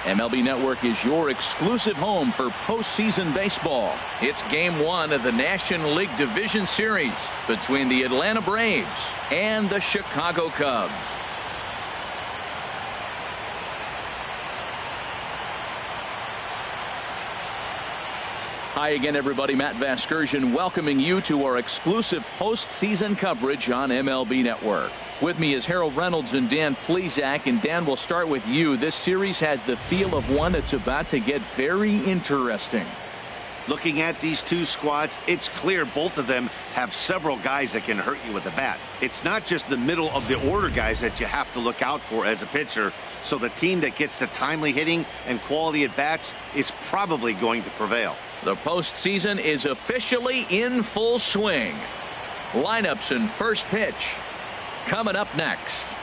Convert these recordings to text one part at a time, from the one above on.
MLB Network is your exclusive home for postseason baseball. It's Game 1 of the National League Division Series between the Atlanta Braves and the Chicago Cubs. Hi again, everybody. Matt Vasgersian welcoming you to our exclusive postseason coverage on MLB Network. With me is Harold Reynolds and Dan Plesac. And Dan, we'll start with you. This series has the feel of one that's about to get very interesting. Looking at these two squads, it's clear both of them have several guys that can hurt you with a bat. It's not just the middle of the order guys that you have to look out for as a pitcher. So the team that gets the timely hitting and quality at bats is probably going to prevail. The postseason is officially in full swing. Lineups and first pitch coming up next.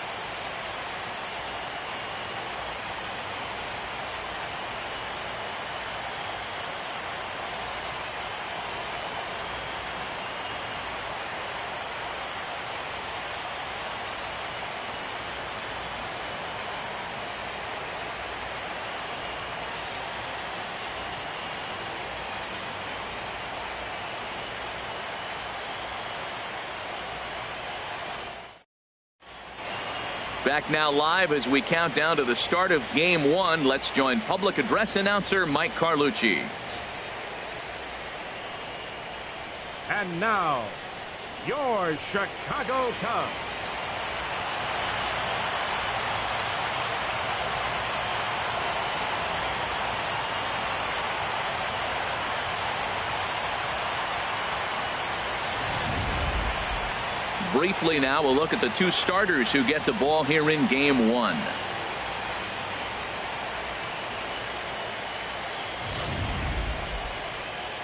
Back now live as we count down to the start of Game 1. Let's join public address announcer Mike Carlucci. And now, your Chicago Cubs. Briefly now, we'll look at the two starters who get the ball here in Game 1.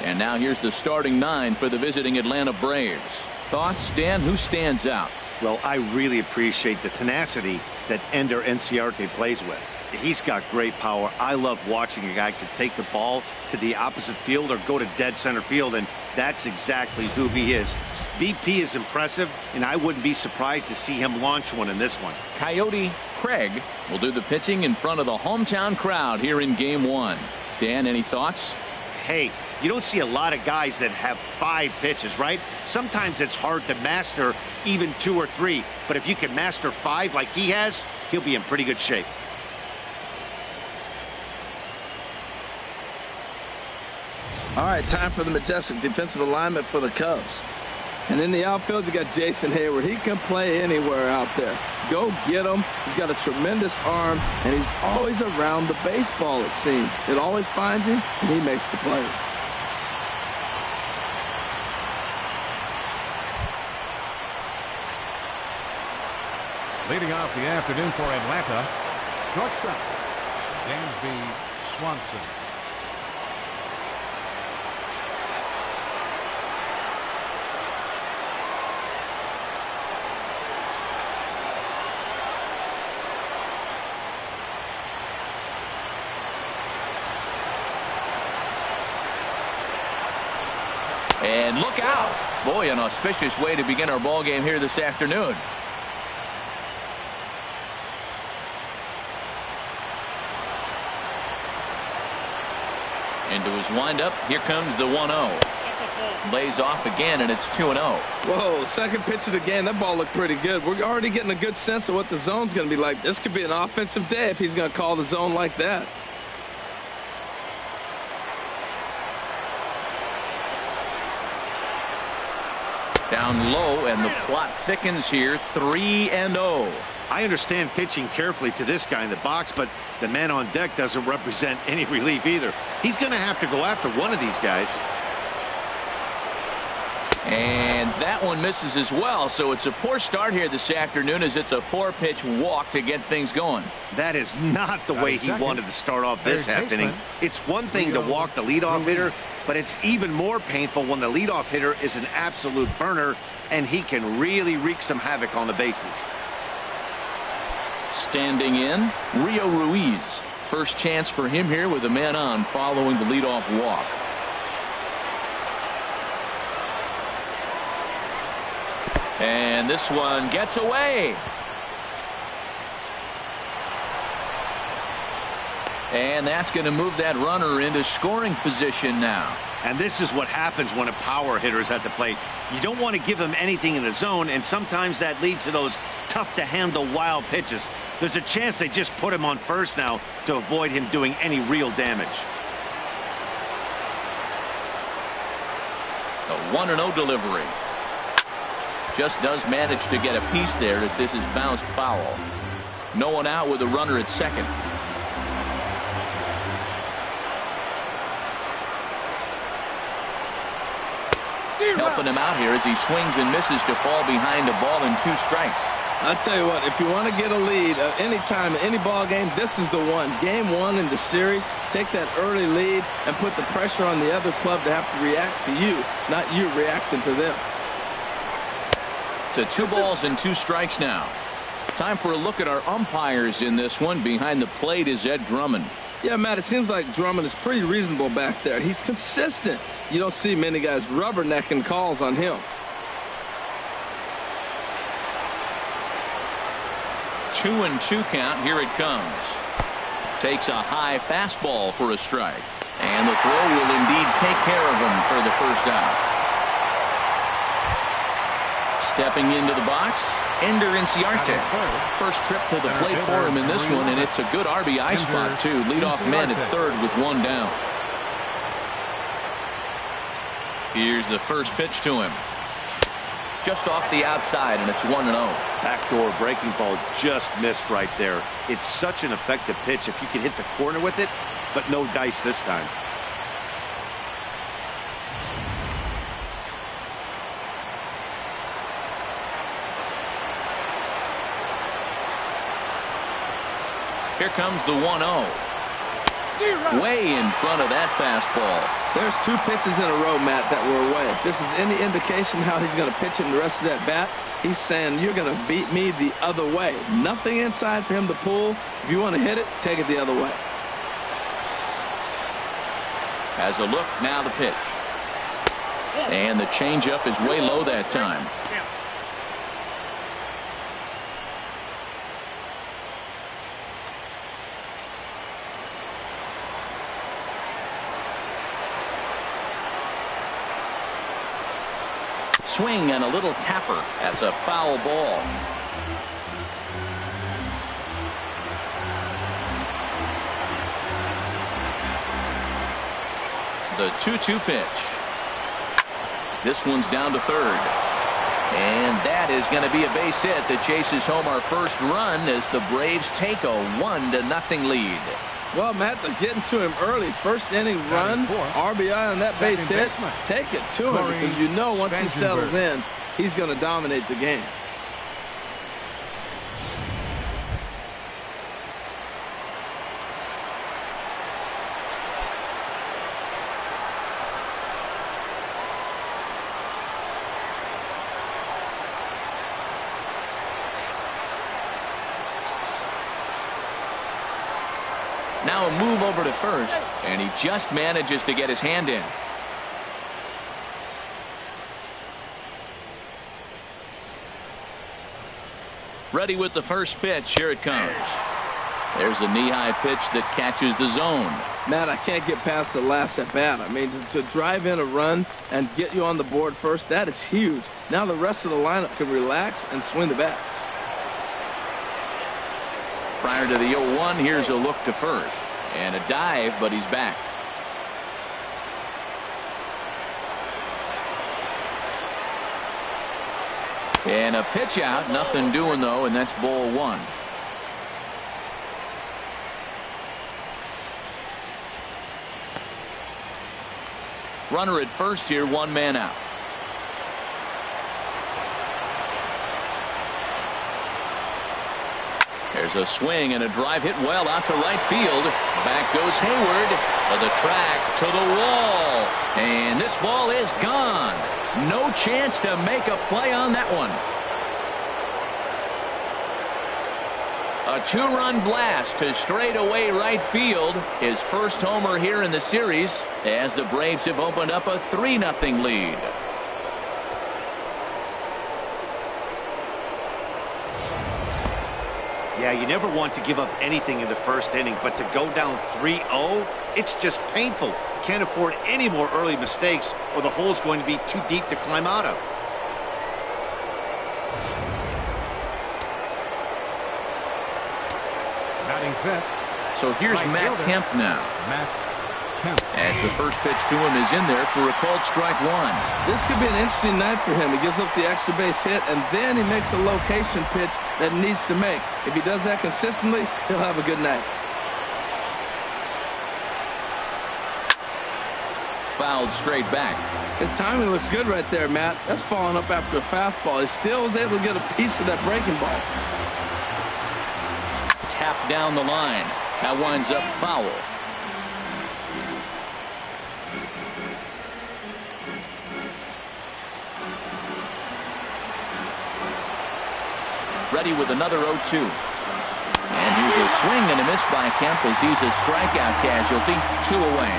And now here's the starting 9 for the visiting Atlanta Braves. Thoughts, Dan? Who stands out? Well, I really appreciate the tenacity that Ender Enciarte plays with. He's got great power. I love watching a guy can take the ball to the opposite field or go to dead center field, and that's exactly who he is. BP is impressive, and I wouldn't be surprised to see him launch one in this one. Coyote Craig will do the pitching in front of the hometown crowd here in Game 1. Dan, any thoughts? Hey, you don't see a lot of guys that have 5 pitches, right? Sometimes it's hard to master even 2 or 3, but if you can master 5 like he has, he'll be in pretty good shape. All right, time for the majestic defensive alignment for the Cubs. And in the outfield, you got Jason Hayward. He can play anywhere out there. Go get him. He's got a tremendous arm, and he's always around the baseball, it seems. It always finds him, and he makes the plays. Leading off the afternoon for Atlanta, shortstop, James Swanson. And look out. Boy, an auspicious way to begin our ball game here this afternoon. Into his windup. Here comes the 1-0. Lays off again, and it's 2-0. Whoa, second pitch of the game. That ball looked pretty good. We're already getting a good sense of what the zone's going to be like. This could be an offensive day if he's going to call the zone like that. Down low, and the plot thickens here. 3-0. I understand pitching carefully to this guy in the box, but the man on deck doesn't represent any relief either. He's going to have to go after one of these guys. And that one misses as well, so it's a poor start here this afternoon as it's a 4-pitch walk to get things going. That is not the way he wanted to start off this half inning. It's one thing to walk the leadoff hitter, but it's even more painful when the leadoff hitter is an absolute burner, and he can really wreak some havoc on the bases. Standing in, Rio Ruiz. First chance for him here with a man on following the leadoff walk. And this one gets away. And that's going to move that runner into scoring position now. And this is what happens when a power hitter is at the plate. You don't want to give him anything in the zone, and sometimes that leads to those tough-to-handle wild pitches. There's a chance they just put him on first now to avoid him doing any real damage. The 1-0 delivery. Just does manage to get a piece there as this is bounced foul. No one out with a runner at second. Helping him out here as he swings and misses to fall behind a ball and 2 strikes. I'll tell you what, if you want to get a lead at any time in any ball game, this is the one. Game 1 in the series, take that early lead and put the pressure on the other club to have to react to you, not you reacting to them. To 2 balls and 2 strikes now. Time for a look at our umpires in this one. Behind the plate is Ed Drummond. Yeah, Matt, it seems like Drummond is pretty reasonable back there. He's consistent. You don't see many guys rubbernecking calls on him. 2-2 count. Here it comes. Takes a high fastball for a strike. And the throw will indeed take care of him for the first out. Stepping into the box, Ender Inciarte. First trip to the plate for him in this one, and it's a good RBI spot, too. Leadoff man at third with 1 down. Here's the first pitch to him. Just off the outside, and it's 1-0. Backdoor breaking ball just missed right there. It's such an effective pitch if you can hit the corner with it, but no dice this time. Here comes the 1-0. Way in front of that fastball. There's 2 pitches in a row, Matt, that were away. If this is any indication how he's going to pitch him the rest of that bat, he's saying you're going to beat me the other way. Nothing inside for him to pull. If you want to hit it, take it the other way. Has a look, now the pitch. And the changeup is way low that time. Swing and a little tapper. That's a foul ball. The 2-2 pitch. This one's down to third. And that is going to be a base hit that chases home our first run as the Braves take a 1-0 lead. Well, Matt, they're getting to him early. First inning run, RBI on that base hit. Take it to him because you know once he settles in, he's going to dominate the game. Now a move over to first, and he just manages to get his hand in. Ready with the first pitch. Here it comes. There's a knee-high pitch that catches the zone. Matt, I can't get past the last at bat. I mean, to drive in a run and get you on the board first, that is huge. Now the rest of the lineup can relax and swing the bats. Prior to the 0-1, here's a look to first. And a dive, but he's back. And a pitch out. Nothing doing, though, and that's ball 1. Runner at first here, 1 man out. There's a swing and a drive hit well out to right field. Back goes Hayward to the track, to the wall. And this ball is gone. No chance to make a play on that one. A 2-run blast to straightaway right field. His first homer here in the series as the Braves have opened up a 3-0 lead. Yeah, you never want to give up anything in the first inning, but to go down 3-0, it's just painful. You can't afford any more early mistakes or the hole's going to be too deep to climb out of. Batting fifth. So here's Right Matt fielder. Kemp now. Matt Kemp. As the first pitch to him is in there for a called strike one. This could be an interesting night for him. He gives up the extra base hit, and then he makes a location pitch that he needs to make. If he does that consistently, he'll have a good night. Fouled straight back. His timing looks good right there, Matt. That's following up after a fastball. He still was able to get a piece of that breaking ball. Tapped down the line. That winds up foul. Ready with another 0-2. And here's a swing and a miss by Kemp as he's a strikeout casualty. 2 away.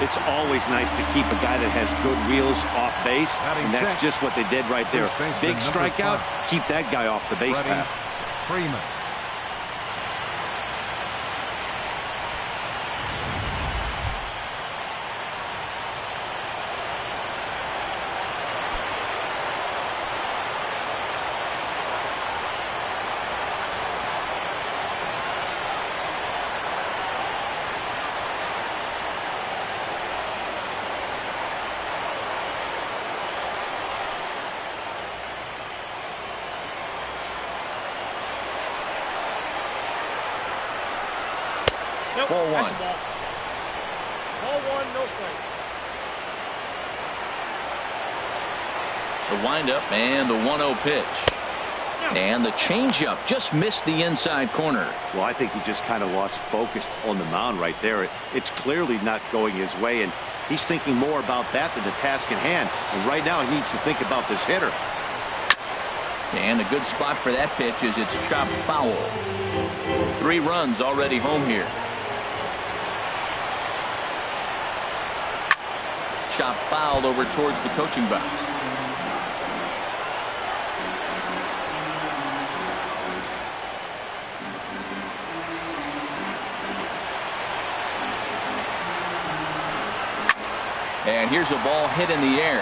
It's always nice to keep a guy that has good wheels off base, and that's Batting just what they did right there. First baseman, Big number strikeout, 5. keep that guy off the base Freddie path. Freeman. Nope, Ball that's one. a ball. Ball one, no strike. The windup and the 1-0 pitch. And the changeup just missed the inside corner. Well, I think he just kind of lost focus on the mound right there. It's clearly not going his way, and he's thinking more about that than the task at hand. And right now he needs to think about this hitter. And a good spot for that pitch is it's chopped foul. 3 runs already home here. Chopped foul over towards the coaching box. And here's a ball hit in the air.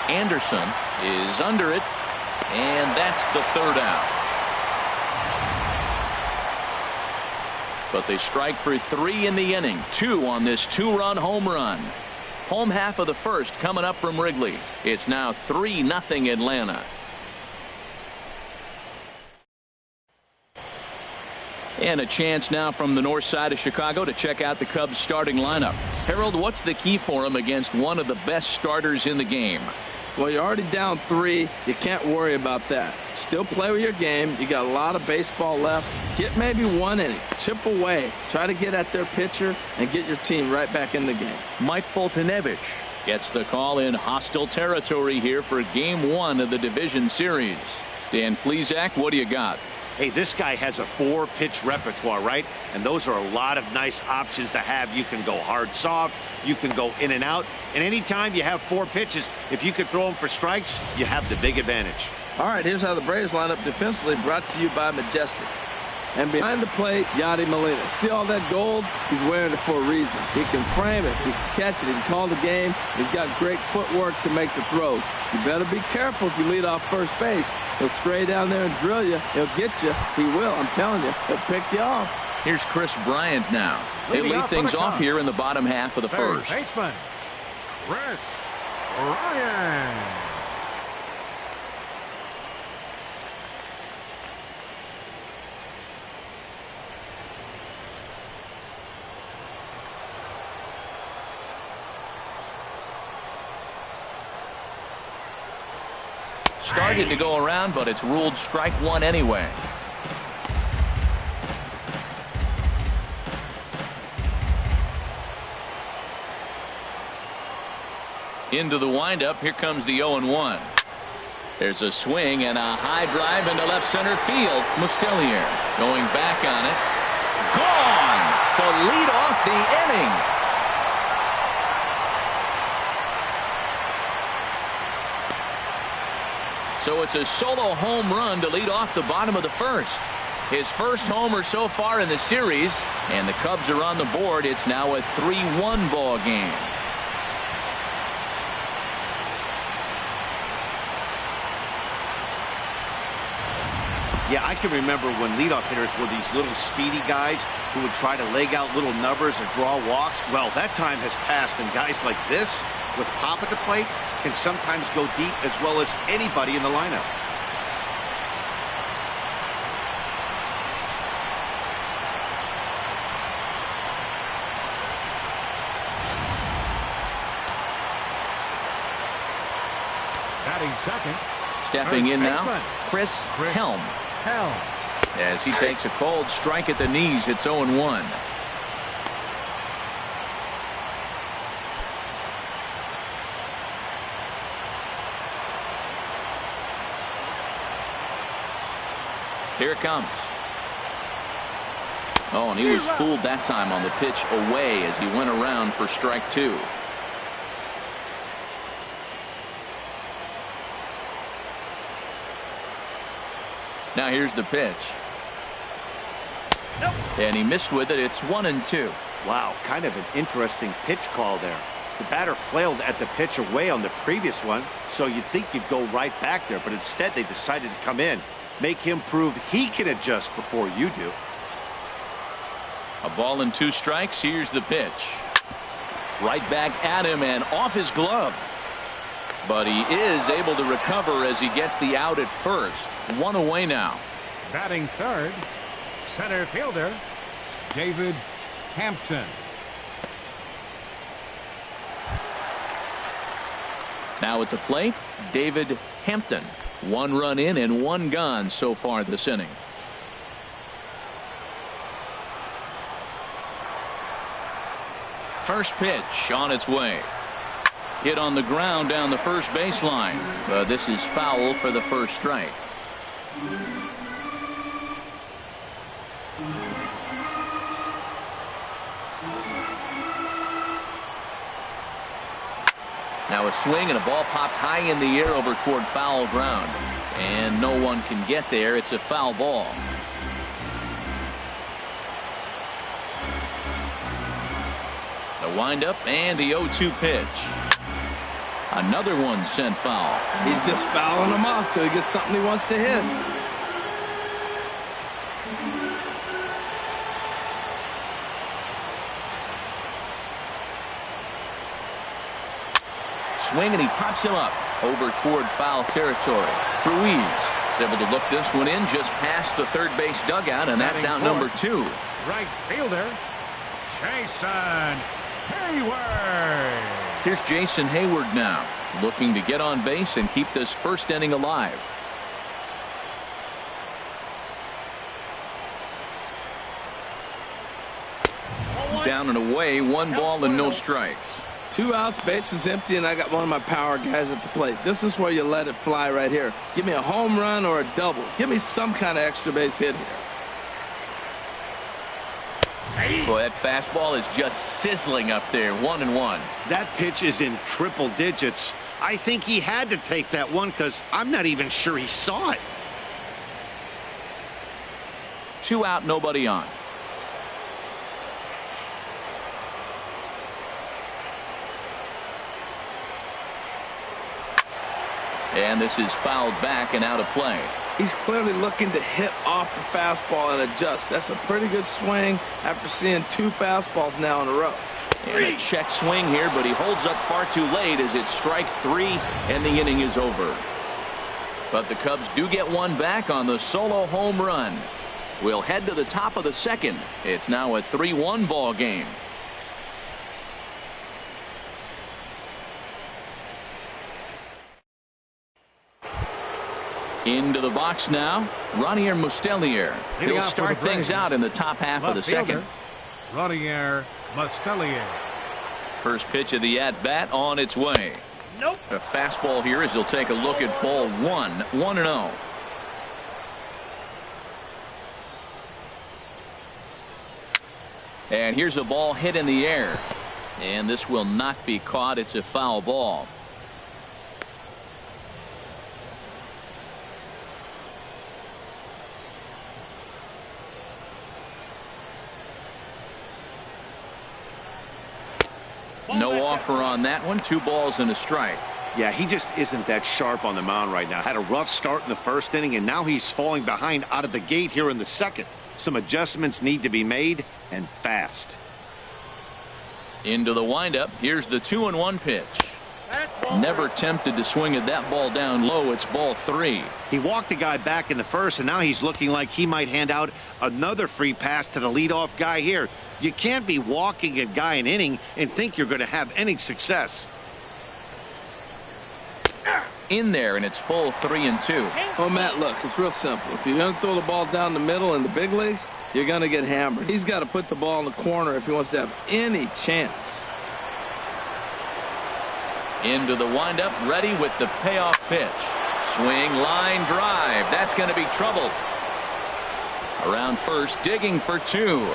Anderson is under it, and that's the 3rd out. But they strike for 3 in the inning. 2 on this 2-run home run. Home half of the first coming up from Wrigley. It's now 3-0 Atlanta. And a chance now from the north side of Chicago to check out the Cubs starting lineup. Harold, what's the key for him against one of the best starters in the game? Well, you're already down 3. You can't worry about that. Still play with your game. You got a lot of baseball left. Get maybe 1 inning. Chip away. Try to get at their pitcher and get your team right back in the game. Mike Foltynewicz gets the call in hostile territory here for Game 1 of the division series. Dan Plesac, what do you got? Hey, this guy has a 4-pitch repertoire, right? And those are a lot of nice options to have. You can go hard, soft. You can go in and out. And anytime you have 4 pitches, if you could throw them for strikes, you have the big advantage. All right, here's how the Braves line up defensively, brought to you by Majestic. And behind the plate, Yadi Molina. See all that gold? He's wearing it for a reason. He can frame it. He can catch it. He can call the game. He's got great footwork to make the throws. You better be careful if you lead off first base. He'll stray down there and drill you. He'll get you. He will. I'm telling you. He'll pick you off. Here's Chris Bryant now. They Leading lead off for things the off Cubs. here in the bottom half of the Third first. baseman, Chris Bryant. Started to go around, but it's ruled strike 1 anyway. Into the windup. Here comes the 0-1. There's a swing and a high drive into left center field. Mustellier going back on it. Gone to lead off the inning. So it's a solo home run to lead off the bottom of the first. His first homer so far in the series, and the Cubs are on the board. It's now a 3-1 ball game. Yeah, I can remember when leadoff hitters were these little speedy guys who would try to leg out little numbers or draw walks. Well, that time has passed, and guys like this, with pop at the plate, can sometimes go deep as well as anybody in the lineup. Batting second. Stepping in now, Chris Helm. Helm. As he takes a cold strike at the knees, it's 0-1. Here it comes. Oh, and he was fooled that time on the pitch away as he went around for strike 2. Now here's the pitch. And he missed with it. It's 1-2. Wow, kind of an interesting pitch call there. The batter flailed at the pitch away on the previous one, so you'd think you'd go right back there, but instead they decided to come in. Make him prove he can adjust before you do. A ball and 2 strikes. Here's the pitch. Right back at him and off his glove. But he is able to recover as he gets the out at first. 1 away now. Batting third, center fielder, David Hampton. Now at the plate, David Hampton. 1 run in and 1 gone so far this inning. First pitch on its way. Hit on the ground down the first baseline. But this is foul for the first strike. Now a swing and a ball popped high in the air over toward foul ground. And no one can get there. It's a foul ball. The windup and the 0-2 pitch. Another one sent foul. He's just fouling them off till he gets something he wants to hit. Swing and he pops him up over toward foul territory. Ruiz is able to look this one in just past the third base dugout, and that's out number 2. Right fielder, Jason Hayward. Here's Jason Hayward now, looking to get on base and keep this first inning alive. Down and away, 1 ball and no strikes. 2 outs, bases empty, and I got one of my power guys at the plate. This is where you let it fly right here. Give me a home run or a double. Give me some kind of extra base hit here. Boy, that fastball is just sizzling up there. 1-1. That pitch is in triple digits. I think he had to take that one because I'm not even sure he saw it. 2 out, nobody on. And this is fouled back and out of play. He's clearly looking to hit off the fastball and adjust. That's a pretty good swing after seeing 2 fastballs now in a row. And a check swing here, but he holds up far too late as it's strike 3 and the inning is over. But the Cubs do get one back on the solo home run. We'll head to the top of the second. It's now a 3-1 ball game. Into the box now, Ronier Mustellier. He'll start things out in the top half of the second. Ronier Mustellier. First pitch of the at-bat on its way. Nope. A fastball here as he'll take a look at ball 1, 1-0. And here's a ball hit in the air. And this will not be caught. It's a foul ball. No offer on that one. 2 balls and a strike. Yeah, he just isn't that sharp on the mound right now. Had a rough start in the first inning, and now he's falling behind out of the gate here in the second. Some adjustments need to be made, and fast. Into the windup. Here's the 2-1 pitch. Never tempted to swing at that ball down low. It's ball 3. He walked the guy back in the first, and now he's looking like he might hand out another free pass to the leadoff guy here. You can't be walking a guy an inning and think you're going to have any success. In there, and it's full 3-2. Oh, Matt, look, it's real simple. If you're going to throw the ball down the middle in the big leagues, you're going to get hammered. He's got to put the ball in the corner if he wants to have any chance. Into the windup, ready with the payoff pitch. Swing, line, drive. That's going to be trouble. Around first, digging for 2.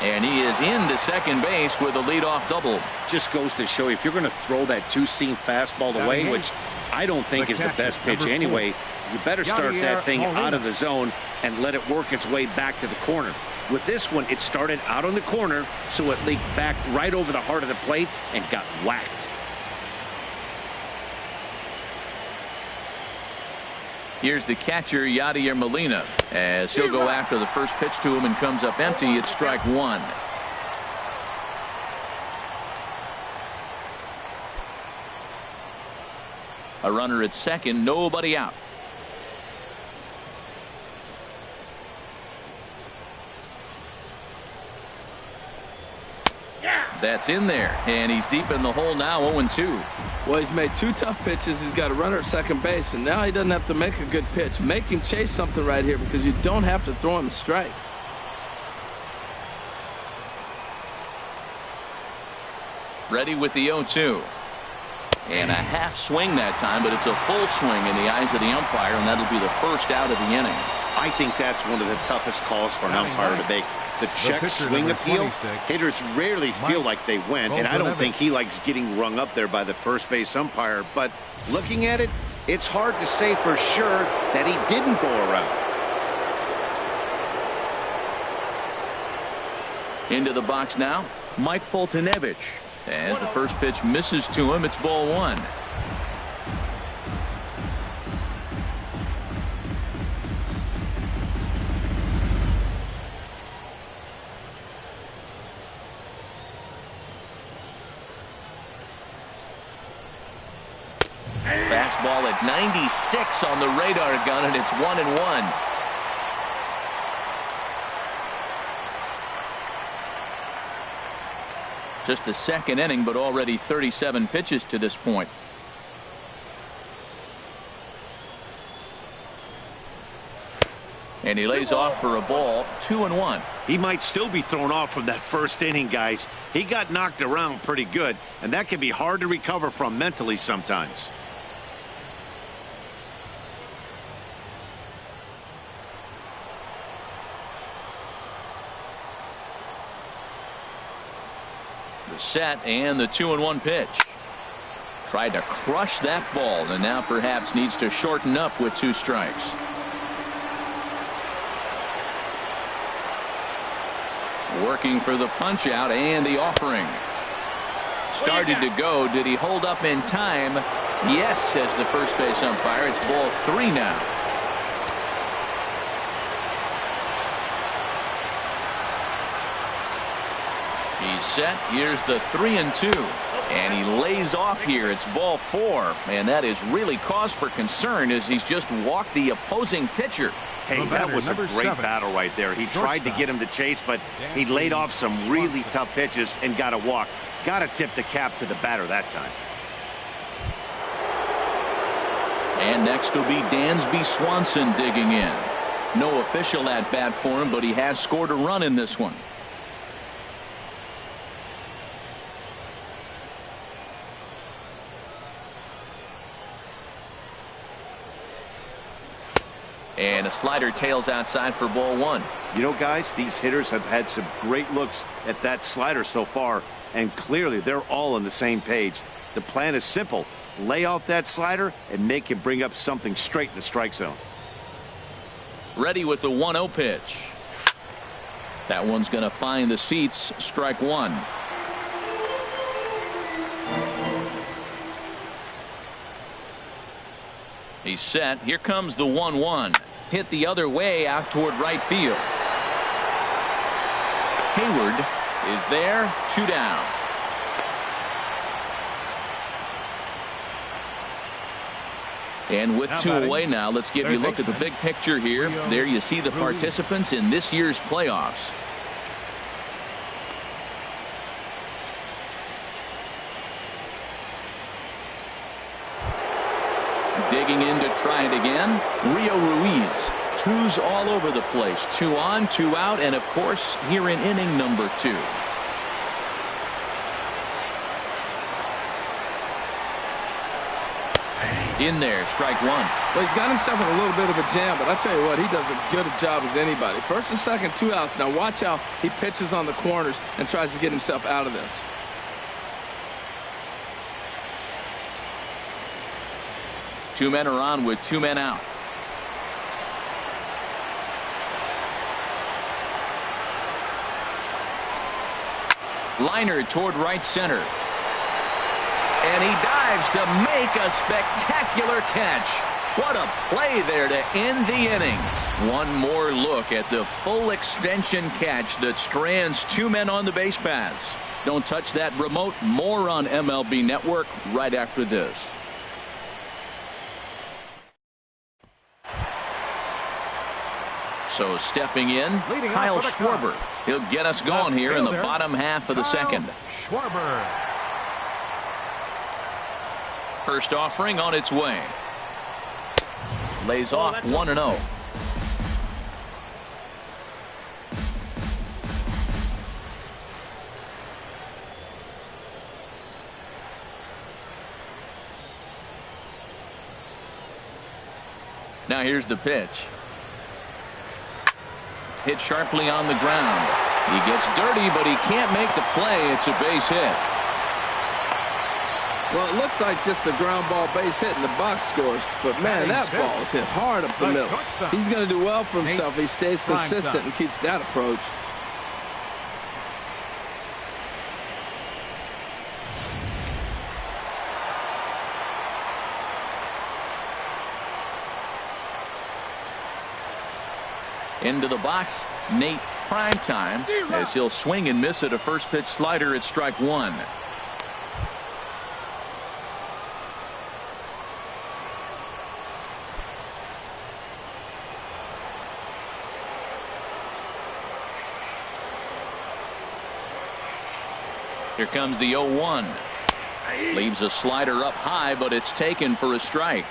And he is into second base with a leadoff double. Just goes to show you, if you're going to throw that two-seam fastball away, which I don't think is the best pitch anyway, you better start that thing out of the zone and let it work its way back to the corner. With this one, it started out on the corner, so it leaked back right over the heart of the plate and got whacked. Here's the catcher, Yadier Molina, as he'll go after the first pitch to him and comes up empty. It's strike 1. A runner at second, nobody out. That's in there, and he's deep in the hole now, 0-2. Well, he's made 2 tough pitches. He's got a runner at second base, and now he doesn't have to make a good pitch. Make him chase something right here because you don't have to throw him a strike. Ready with the 0-2. And a half swing that time, but it's a full swing in the eyes of the umpire, and that'll be the first out of the inning. I think that's one of the toughest calls for an umpire to make. The check swing appeal, hitters rarely feel like they went, and I don't think he likes getting rung up there by the first base umpire. But looking at it, it's hard to say for sure that he didn't go around. Into the box now, Mike Foltynewicz. As the first pitch misses to him, it's ball 1. Fastball at 96 on the radar gun, and it's 1-1. Just the second inning, but already 37 pitches to this point. And he lays off for a ball, 2-1. He might still be thrown off from that first inning, guys. He got knocked around pretty good, and that can be hard to recover from mentally sometimes. Set and the 2-1 pitch. Tried to crush that ball, and now perhaps needs to shorten up with 2 strikes. Working for the punch out and the offering. Started to go. Did he hold up in time? Yes, says the first base umpire. It's ball 3 now. He's set. Here's the 3-2. And he lays off here. It's ball 4. And that is really cause for concern as he's just walked the opposing pitcher. Hey, that was a great battle right there. He tried to get him to chase, but he laid off some really tough pitches and got a walk. Got to tip the cap to the batter that time. And next will be Dansby Swanson digging in. No official at bat for him, but he has scored a run in this one. And a slider tails outside for ball 1. You know, guys, these hitters have had some great looks at that slider so far, and clearly they're all on the same page. The plan is simple. Lay off that slider and make him bring up something straight in the strike zone. Ready with the 1-0 pitch. That one's going to find the seats. Strike 1. He's set. Here comes the 1-1. Hit the other way out toward right field. Hayward is there. 2 down. And with 2 away now, let's give you a look at the big picture here. There you see the participants in this year's playoffs. Digging in to try it again. Rio Ruiz. 2s all over the place. 2 on, 2 out, and of course here in inning number 2. In there, strike 1. Well, he's got himself in a little bit of a jam, but I tell you what, he does as good a job as anybody. First and second, 2 outs. Now watch how he pitches on the corners and tries to get himself out of this. Two men are on with 2 men out. Liner toward right center. And he dives to make a spectacular catch. What a play there to end the inning. One more look at the full extension catch that strands 2 men on the base paths. Don't touch that remote. More on MLB Network right after this. So stepping in, Kyle Schwarber. He'll get us going here in the bottom half of the second. Schwarber. First offering on its way. Lays off 1-0. Now here's the pitch. Hit sharply on the ground. He gets dirty, but he can't make the play. It's a base hit. Well, it looks like just a ground ball base hit in the box scores, but man, that ball is hit hard up the middle. He's going to do well for himself. He stays consistent and keeps that approach. Into the box, Nate Primetime, as he'll swing and miss at a first pitch slider at strike 1. Here comes the 0-1. Leaves a slider up high, but it's taken for a strike.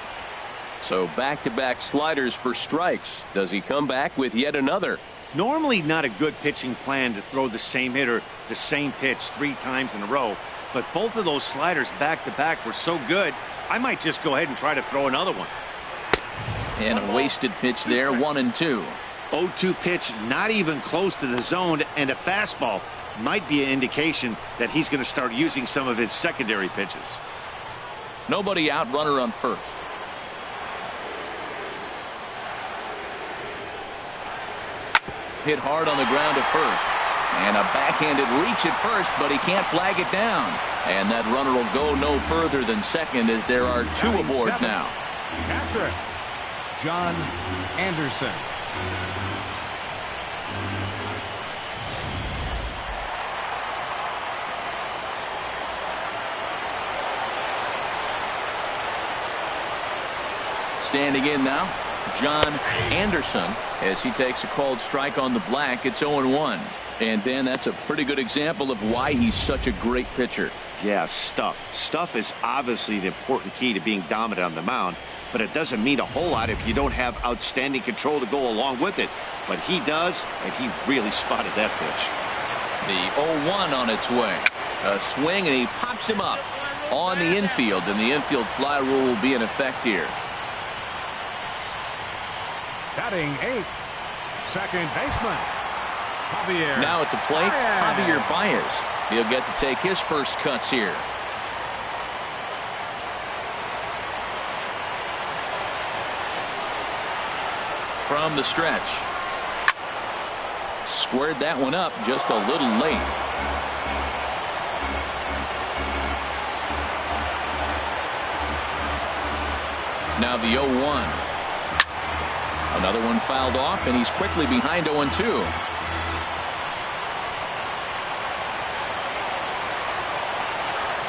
So back-to-back sliders for strikes. Does he come back with yet another? Normally not a good pitching plan to throw the same hitter the same pitch 3 times in a row, but both of those sliders back-to-back were so good, I might just go ahead and try to throw another one. And a wasted pitch there, 1-2. 0-2 pitch, not even close to the zone, and a fastball might be an indication that he's going to start using some of his secondary pitches. Nobody out, runner on first. Hit hard on the ground at first. And a backhanded reach at first, but he can't flag it down. And that runner will go no further than second as there are 2 aboard now. Catcher, John Anderson. Standing in now, John Anderson, as he takes a called strike on the black. It's 0-1. And Dan, that's a pretty good example of why he's such a great pitcher. Yeah, stuff. Stuff is obviously the important key to being dominant on the mound, but it doesn't mean a whole lot if you don't have outstanding control to go along with it. But he does, and he really spotted that pitch. The 0-1 on its way. A swing, and he pops him up on the infield, and the infield fly rule will be in effect here. Batting 8th, second baseman, Javier. Now at the plate, Javier Baez. He'll get to take his first cuts here. From the stretch. Squared that one up just a little late. Now the 0-1. Another one fouled off, and he's quickly behind 0-2.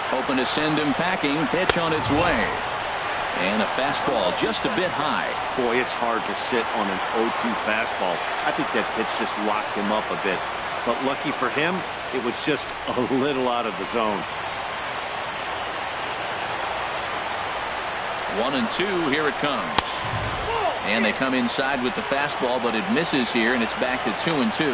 Hoping to send him packing. Pitch on its way. And a fastball just a bit high. Boy, it's hard to sit on an 0-2 fastball. I think that pitch just locked him up a bit. But lucky for him, it was just a little out of the zone. 1-2. Here it comes. And they come inside with the fastball, but it misses here, and it's back to 2-2.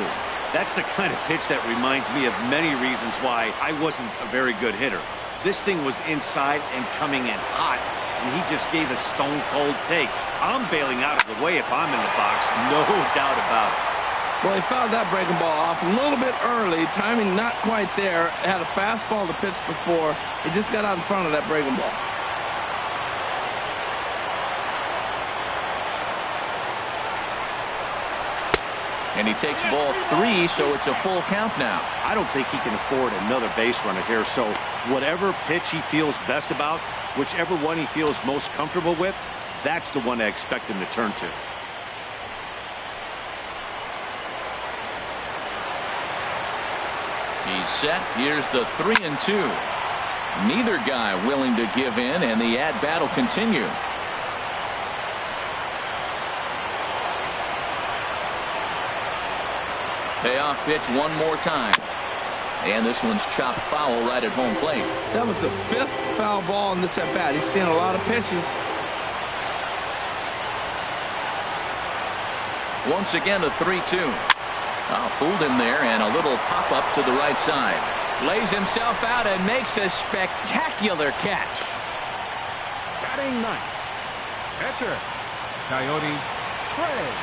That's the kind of pitch that reminds me of many reasons why I wasn't a very good hitter. This thing was inside and coming in hot, and he just gave a stone-cold take. I'm bailing out of the way if I'm in the box, no doubt about it. Well, he fouled that breaking ball off a little bit early. Timing not quite there. Had a fastball to pitch before. He just got out in front of that breaking ball. And he takes ball 3, so it's a full count now. I don't think he can afford another base runner here, so whatever pitch he feels best about, whichever one he feels most comfortable with, that's the one I expect him to turn to. He's set. Here's the 3-2. Neither guy willing to give in, and the at-bat will continue. Payoff pitch one more time. And this one's chopped foul right at home plate. That was the 5th foul ball in this at-bat. He's seen a lot of pitches. Once again, a 3-2. Fooled him there, and a little pop-up to the right side. Lays himself out and makes a spectacular catch. Batting ninth, catcher, Coyote Craig.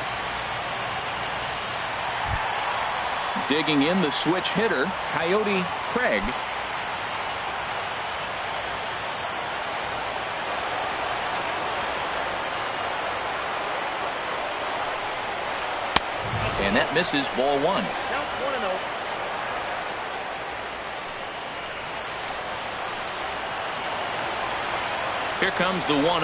Digging in the switch hitter, Coyote Craig. And that misses, ball 1. Count 1-0. Here comes the 1-0.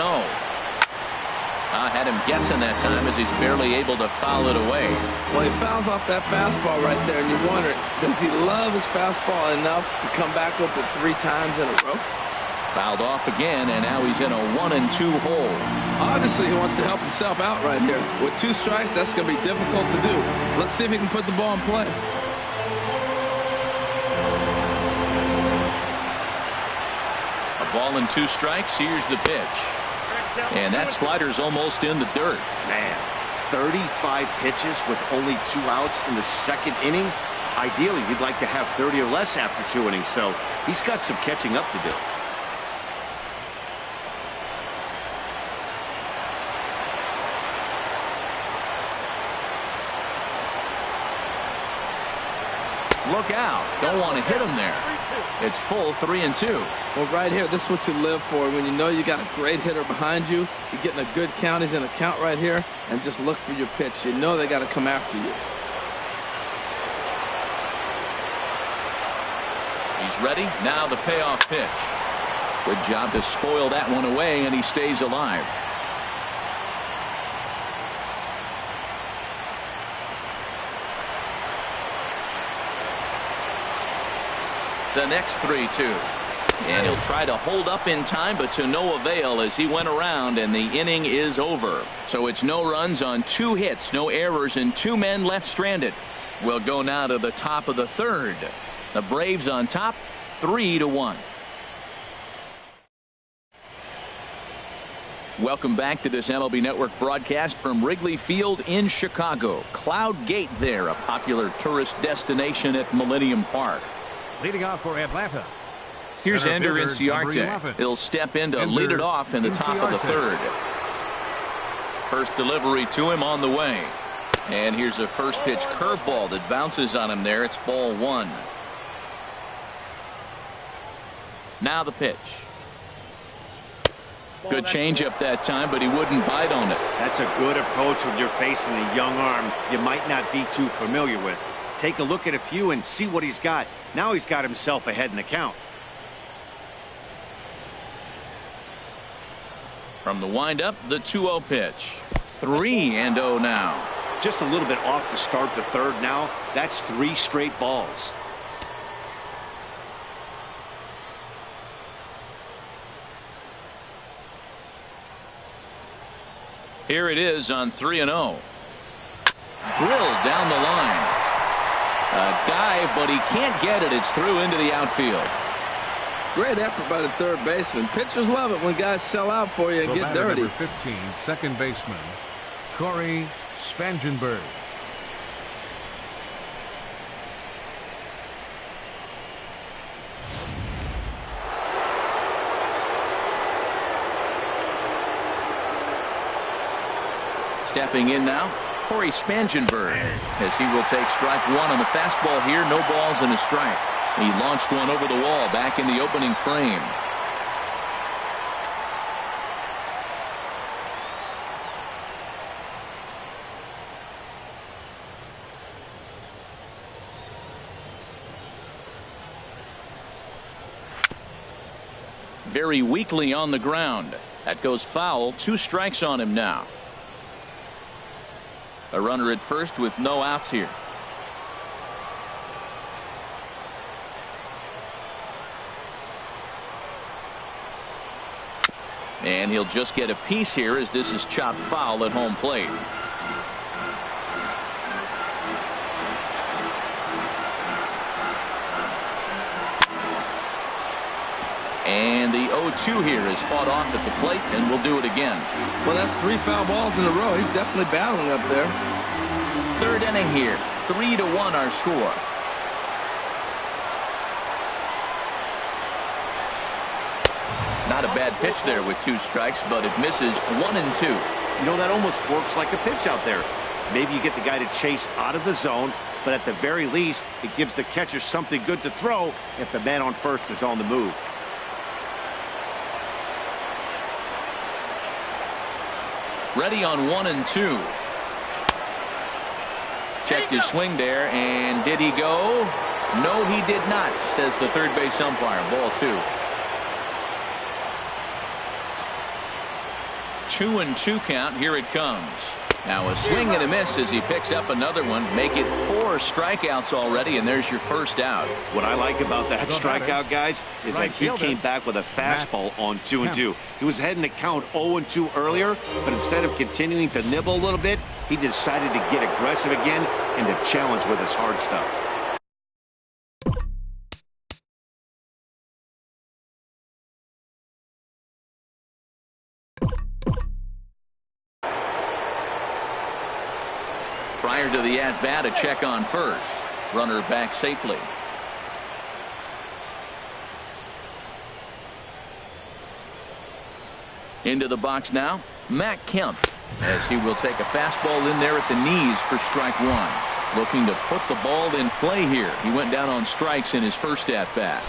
I had him guessing that time as he's barely able to foul it away. Well, he fouls off that fastball right there, and you wonder, does he love his fastball enough to come back with it 3 times in a row? Fouled off again, and now he's in a 1-2 hole. Obviously, he wants to help himself out right here. With 2 strikes, that's going to be difficult to do. Let's see if he can put the ball in play. A ball and 2 strikes. Here's the pitch. And that slider's almost in the dirt. Man, 35 pitches with only 2 outs in the 2nd inning. Ideally, you'd like to have 30 or less after 2 innings, so he's got some catching up to do. Look out. Don't want to hit him there. It's full 3-2. Well, right here, this is what you live for. When you know you got a great hitter behind you, you're getting a good count. He's in a count right here, and just look for your pitch. You know they got to come after you. He's ready. Now the payoff pitch. Good job to spoil that one away, and he stays alive. The next 3-2. And he'll try to hold up in time, but to no avail as he went around, and the inning is over. So it's no runs on 2 hits, no errors, and 2 men left stranded. We'll go now to the top of the 3rd. The Braves on top, 3-1. Welcome back to this MLB Network broadcast from Wrigley Field in Chicago. Cloud Gate there, a popular tourist destination at Millennium Park. Leading off for Atlanta. Here's Ender Number Inciarte. He'll step in to lead it off in the top of the 3rd. First delivery to him on the way. And here's a first pitch curveball that bounces on him there. It's ball 1. Now the pitch. Good changeup that time, but he wouldn't bite on it. That's a good approach when you're facing a young arm you might not be too familiar with. Take a look at a few and see what he's got. Now he's got himself ahead in the count. From the windup, the 2-0 pitch. 3-0 now. Just a little bit off to start the third now. That's 3 straight balls. Here it is on 3-0. Drills down the line. A dive, but he can't get it. It's through into the outfield. Great effort by the third baseman. Pitchers love it when guys sell out for you and get dirty. Number 15, second baseman, Corey Spangenberg. Stepping in now, Corey Spangenberg, as he will take strike one on the fastball here. No balls and a strike. He launched one over the wall back in the opening frame. Very weakly on the ground. That goes foul. 2 strikes on him now. A runner at first with no outs here. And he'll just get a piece here as this is chopped foul at home plate. And the 0-2 here is fought off at the plate, and we'll do it again. Well, that's 3 foul balls in a row. He's definitely battling up there. Third inning here. 3-1 our score. Not a bad pitch there with 2 strikes, but it misses 1-2. You know, that almost works like a pitch out there. Maybe you get the guy to chase out of the zone, but at the very least, it gives the catcher something good to throw if the man on first is on the move. Ready on 1-2. Checked his swing there, and did he go? No, he did not, says the third base umpire. Ball 2. 2-2 count. Here it comes. Now a swing and a miss as he picks up another one. Make it 4 strikeouts already, and there's your first out. What I like about that strikeout, guys, is that he came back with a fastball on 2-2. He was ahead in the count 0-2 earlier, but instead of continuing to nibble a little bit, he decided to get aggressive again and to challenge with his hard stuff. Prior to the at-bat, a check on first. Runner back safely. Into the box now, Matt Kemp, as he will take a fastball in there at the knees for strike 1. Looking to put the ball in play here. He went down on strikes in his first at-bat.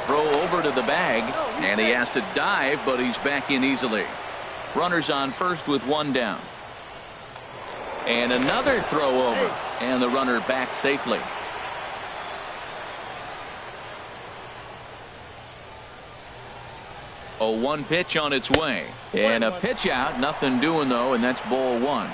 Throw over to the bag, and he has to dive, but he's back in easily. Runners on first with 1 down. And another throw over, and the runner back safely. A 1 pitch on its way, and a pitch out. Nothing doing though, and that's ball 1.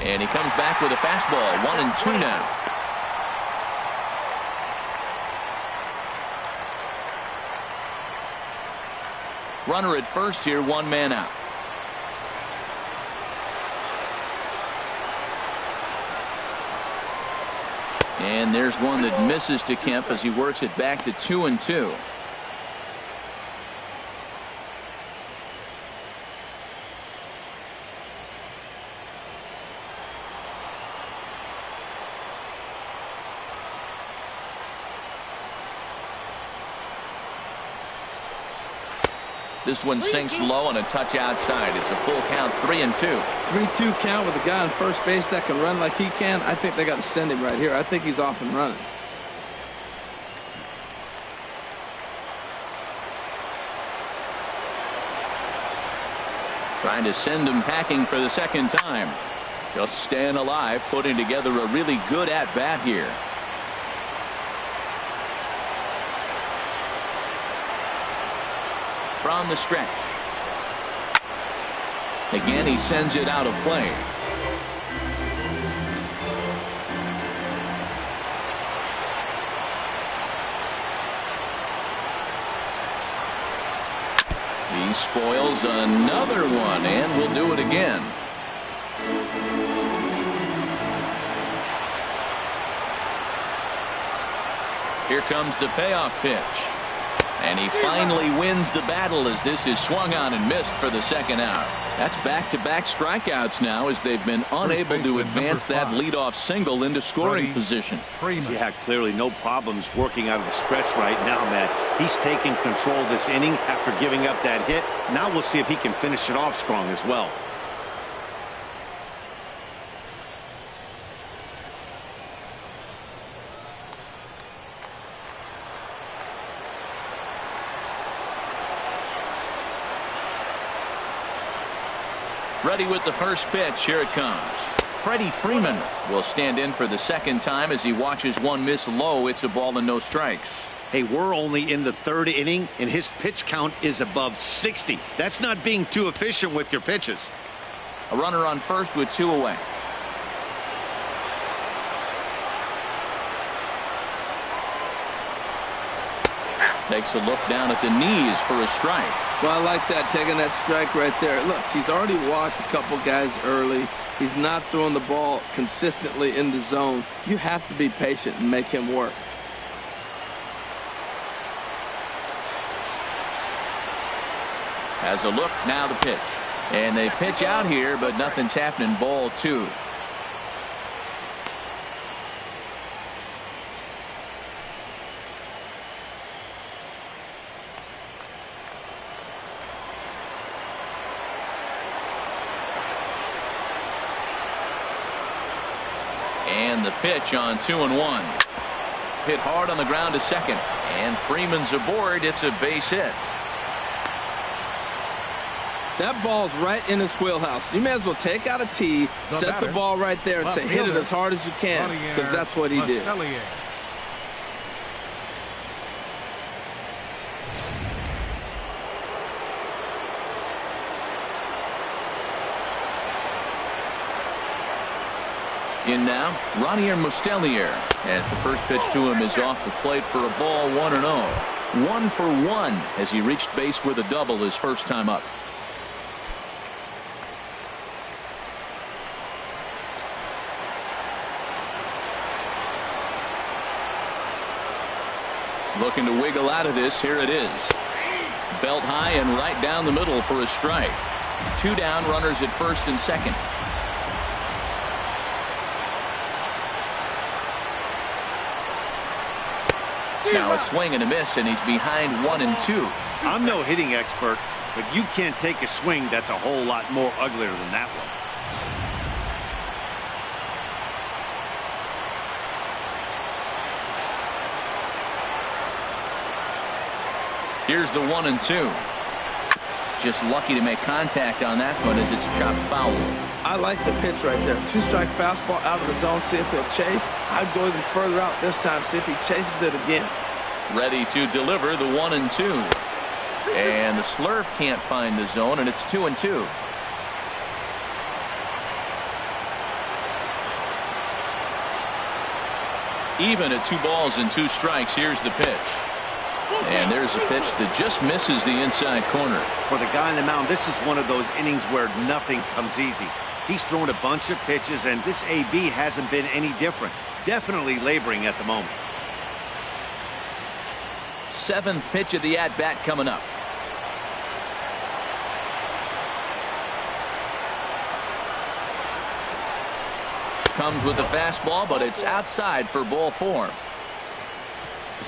And he comes back with a fastball. 1-2 now. Runner at first here, 1 man out. And there's one that misses to Kemp as he works it back to 2-2. This one sinks low on a touch outside. It's a full count, 3-2. 3-2 count with a guy on first base that can run like he can. I think they got to send him right here. I think he's off and running. Trying to send him packing for the second time. Just staying alive, putting together a really good at-bat here. From the stretch. Again, he sends it out of play. He spoils another one, and will do it again. Here comes the payoff pitch. And he finally wins the battle as this is swung on and missed for the second out. That's back-to-back strikeouts now as they've been unable to advance that leadoff single into scoring position. Yeah, clearly no problems working out of the stretch right now, Matt. He's taking control of this inning after giving up that hit. Now we'll see if he can finish it off strong as well. Ready with the first pitch. Here it comes. Freddie Freeman will stand in for the second time as he watches one miss low. It's a ball and no strikes. Hey, we're only in the third inning, and his pitch count is above 60. That's not being too efficient with your pitches. A runner on first with 2 away. Takes a look down at the knees for a strike. Well, I like that, taking that strike right there. Look, he's already walked a couple guys early. He's not throwing the ball consistently in the zone. You have to be patient and make him work. Has a look, now the pitch. And they pitch out here, but nothing's happening. Ball 2. And the pitch on 2-1. Hit hard on the ground to second. And Freeman's aboard. It's a base hit. That ball's right in his wheelhouse. You may as well take out a tee, set the ball right there, and say, hit it as hard as you can, because that's what he did. In now, Ronnier Mustelier, as the first pitch to him is off the plate for a ball 1-0. 1 for 1 as he reached base with a double his first time up. Looking to wiggle out of this. Here it is. Belt high and right down the middle for a strike. 2 down, runners at first and second. Now a swing and a miss, and he's behind 1-2. I'm no hitting expert, but you can't take a swing that's a whole lot more uglier than that one. Here's the 1-2. Just lucky to make contact on that one as it's chopped foul. I like the pitch right there. 2-strike fastball out of the zone. See if he'll chase. I'd go even further out this time. See if he chases it again. Ready to deliver the 1-2. And the slurve can't find the zone, and it's 2-2. Even at 2 balls and 2 strikes. Here's the pitch. And there's a pitch that just misses the inside corner. For the guy on the mound, this is one of those innings where nothing comes easy. He's thrown a bunch of pitches, and this AB hasn't been any different. Definitely laboring at the moment. 7th pitch of the at-bat coming up. Comes with the fastball, but it's outside for ball 4.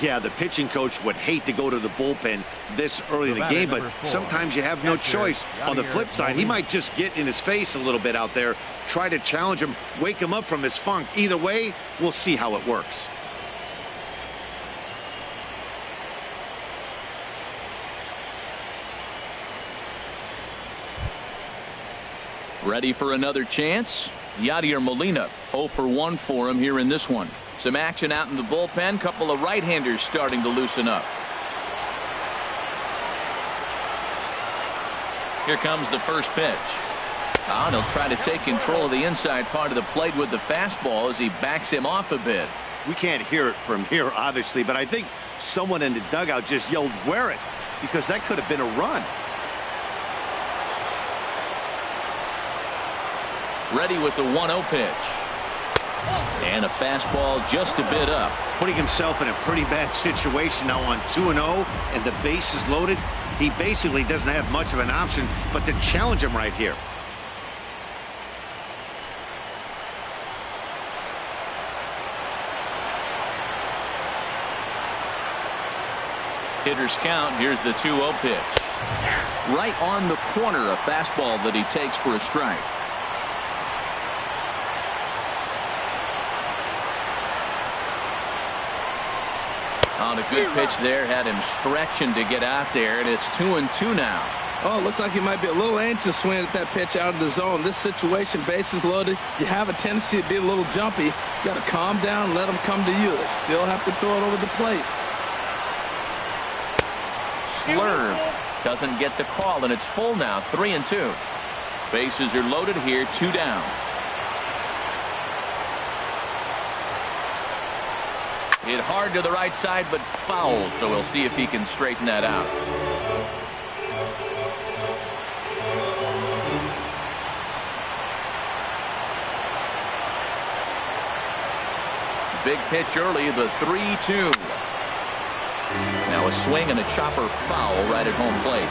Yeah, the pitching coach would hate to go to the bullpen this early in the game, but sometimes you have no choice. On the flip side, he might just get in his face a little bit out there, try to challenge him, wake him up from his funk. Either way, we'll see how it works. Ready for another chance? Yadier Molina 0 for 1 for him here in this one. Some action out in the bullpen. Couple of right-handers starting to loosen up. Here comes the first pitch. And he'll try to take control of the inside part of the plate with the fastball as he backs him off a bit. We can't hear it from here, obviously, but I think someone in the dugout just yelled, "Wear it," because that could have been a run. Ready with the 1-0 pitch. And a fastball just a bit up. Putting himself in a pretty bad situation now on 2-0, and the base is loaded. He basically doesn't have much of an option but to challenge him right here. Hitter's count. Here's the 2-0 pitch. Right on the corner, a fastball that he takes for a strike. On a good pitch there, had him stretching to get out there, and it's 2-2 now. Oh, it looks like he might be a little anxious swinging at that pitch out of the zone. This situation, bases loaded, you have a tendency to be a little jumpy. You got to calm down, let him come to you. They still have to throw it over the plate. Slurve doesn't get the call, and it's full now, 3-2. Bases are loaded here, 2 down. Hit hard to the right side, but foul, so we'll see if he can straighten that out. Big pitch early, the 3-2. Now a swing and a chopper foul right at home plate.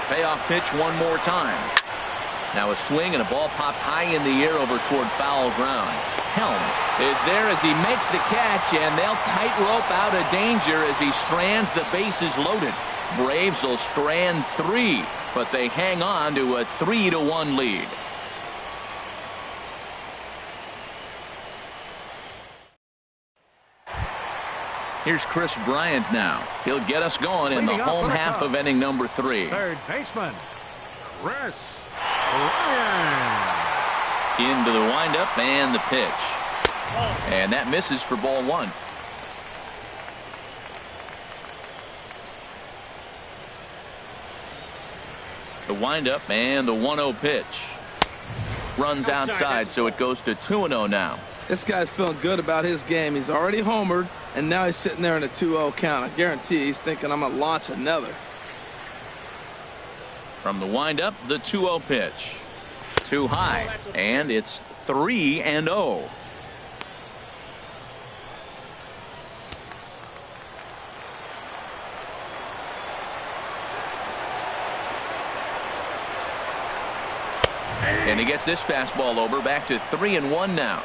Payoff pitch one more time. Now a swing and a ball popped high in the air over toward foul ground. Helm is there as he makes the catch, and they'll tightrope out of danger as he strands the bases loaded. Braves will strand 3, but they hang on to a 3-1 lead. Here's Chris Bryant now. He'll get us going in the home half of inning number 3. Third baseman, Chris Bryant. Into the windup and the pitch. And that misses for ball 1. The windup and the 1-0 pitch. Runs outside, so it goes to 2-0 now. This guy's feeling good about his game. He's already homered, and now he's sitting there in a 2-0 count. I guarantee he's thinking, I'm going to launch another. From the windup, the 2-0 pitch. Too high, and it's 3-0. And he gets this fastball over, back to 3-1 now.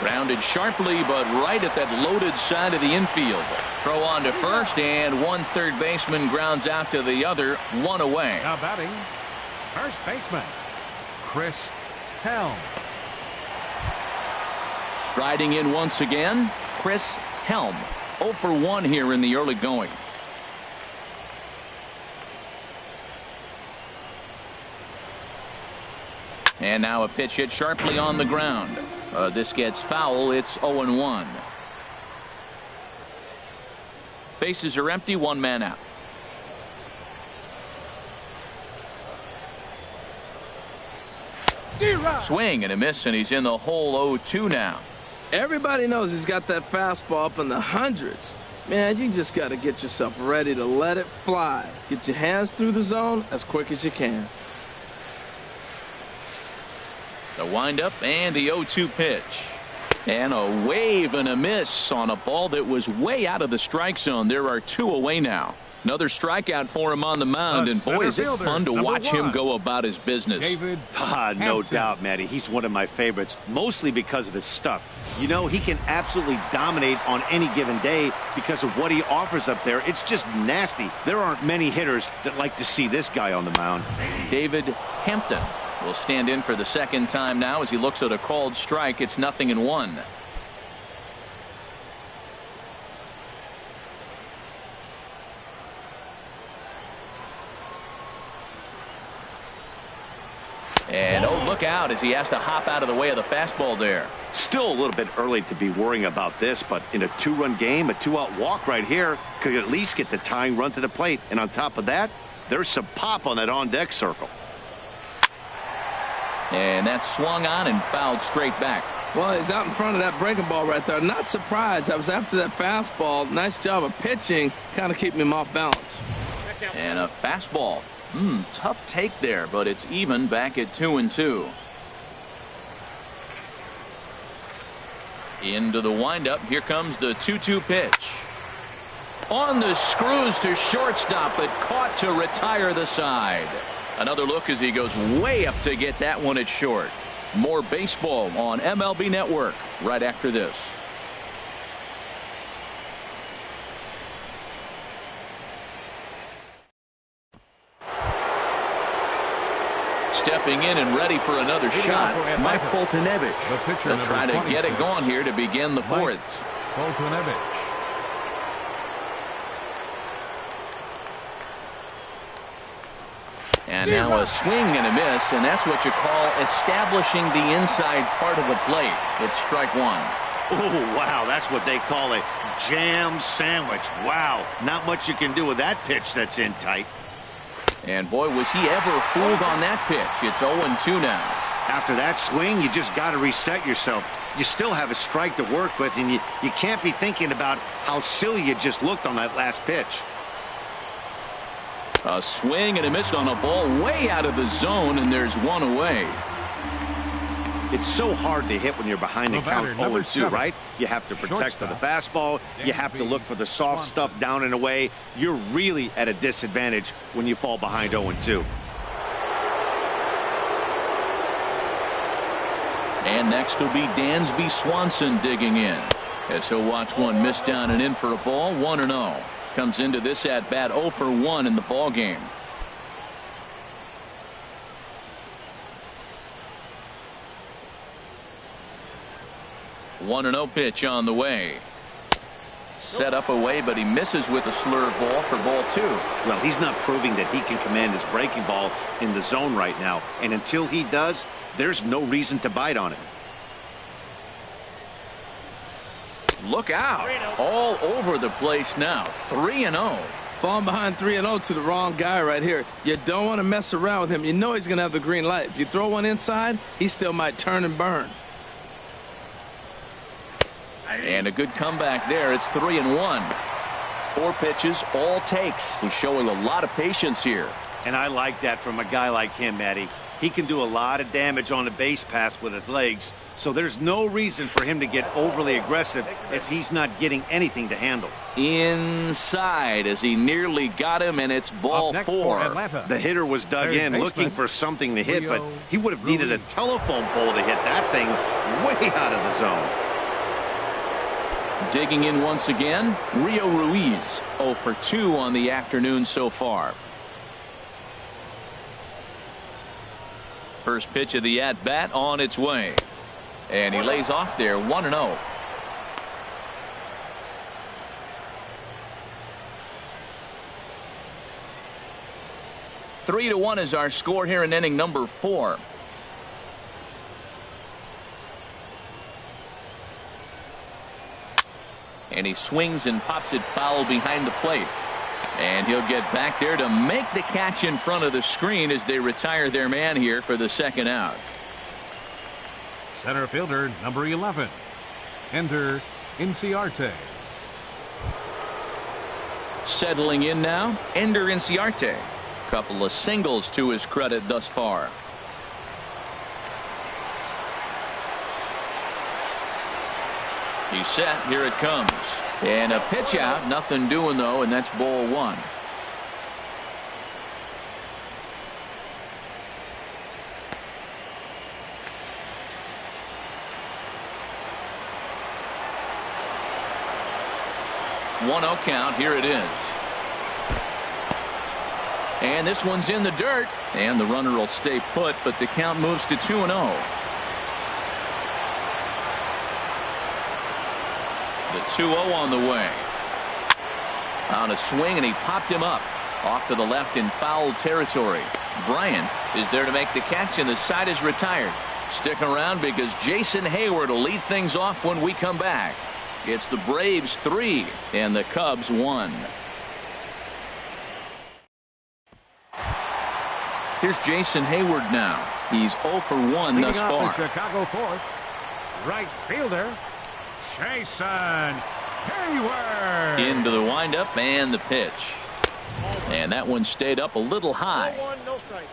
Grounded sharply, but right at that loaded side of the infield. Throw on to first, and one third baseman grounds out to the other, 1 away. Now batting, first baseman, Chris Helm. Striding in once again, Chris Helm. 0 for 1 here in the early going. And now a pitch hit sharply on the ground. This gets foul. It's 0-1. Bases are empty, 1 man out. Swing and a miss, and he's in the hole. 0-2 now. Everybody knows he's got that fastball up in the hundreds. Man, you just got to get yourself ready to let it fly. Get your hands through the zone as quick as you can. The windup and the 0-2 pitch. And a wave and a miss on a ball that was way out of the strike zone. There are 2 away now. Another strikeout for him on the mound, and boy, is it fun to watch him go about his business. No doubt, Matty. He's one of my favorites, mostly because of his stuff. You know, he can absolutely dominate on any given day because of what he offers up there. It's just nasty. There aren't many hitters that like to see this guy on the mound. David Hampton will stand in for the second time now as he looks at a called strike. It's 0-1. And oh, look out as he has to hop out of the way of the fastball there. Still a little bit early to be worrying about this, but in a two-run game, a two-out walk right here could at least get the tying run to the plate. And on top of that, there's some pop on that on-deck circle. And that's swung on and fouled straight back. Well, he's out in front of that breaking ball right there. Not surprised. I was after that fastball. Nice job of pitching, kind of keeping him off balance. And a fastball. Tough take there, but it's even back at 2-2. Into the windup. Here comes the 2-2 pitch. On the screws to shortstop, but caught to retire the side. Another look as he goes way up to get that one at short. More baseball on MLB Network right after this. Stepping in and ready for another shot, Mike Foltynewicz. They'll try to get it going here to begin the fourth. Foltynewicz. And now a swing and a miss, and that's what you call establishing the inside part of the plate. It's strike one. Oh, wow, that's what they call a jam sandwich. Wow, not much you can do with that pitch that's in tight. And boy, was he ever fooled on that pitch. It's 0-2 now. After that swing, you just got to reset yourself. You still have a strike to work with, and you can't be thinking about how silly you just looked on that last pitch. A swing and a miss on a ball way out of the zone, and there's one away. It's so hard to hit when you're behind the count 0-2, right? You have to protect for the fastball. You have to look for the soft stuff down and away. You're really at a disadvantage when you fall behind 0-2. And next will be Dansby Swanson digging in, as he'll watch one miss down and in for a ball. 1-0. Comes into this at bat 0 for 1 in the ball game. One 1-0 pitch on the way. Set up away, but he misses with a slurve ball for ball 2. Well, he's not proving that he can command his breaking ball in the zone right now. And until he does, there's no reason to bite on him. Look out. All over the place now. 3-0. Falling behind 3-0 to the wrong guy right here. You don't want to mess around with him. You know he's going to have the green light. If you throw one inside, he still might turn and burn. And a good comeback there. It's 3-1. 4 pitches, all takes. He's showing a lot of patience here. And I like that from a guy like him, Matty. He can do a lot of damage on the base pass with his legs. So there's no reason for him to get overly aggressive if he's not getting anything to handle. Inside as he nearly got him, and it's ball 4. The hitter was dug in looking for something to hit, but he would have needed a telephone pole to hit that thing way out of the zone. Digging in once again, Rio Ruiz, 0 for 2 on the afternoon so far. First pitch of the at-bat on its way. And he lays off there, 1-0. Three to 1 is our score here in inning number 4. And he swings and pops it foul behind the plate. And he'll get back there to make the catch in front of the screen as they retire their man here for the second out. Center fielder number 11. Enter Inciarte. Settling in now, Ender Inciarte. Couple of singles to his credit thus far. He's set. Here it comes. And a pitch out. Nothing doing, though, and that's ball 1. 1-0 count. Here it is. And this one's in the dirt. And the runner will stay put, but the count moves to 2-0. The 2-0 on the way. On a swing, and he popped him up off to the left in foul territory. Bryant is there to make the catch, and the side is retired. Stick around because Jason Hayward will lead things off when we come back. It's the Braves 3 and the Cubs 1. Here's Jason Hayward now. He's 0 for 1 thus far. Chicago fourth. Right fielder, Jason Hayward. Into the windup and the pitch. And that one stayed up a little high. 1, no strike.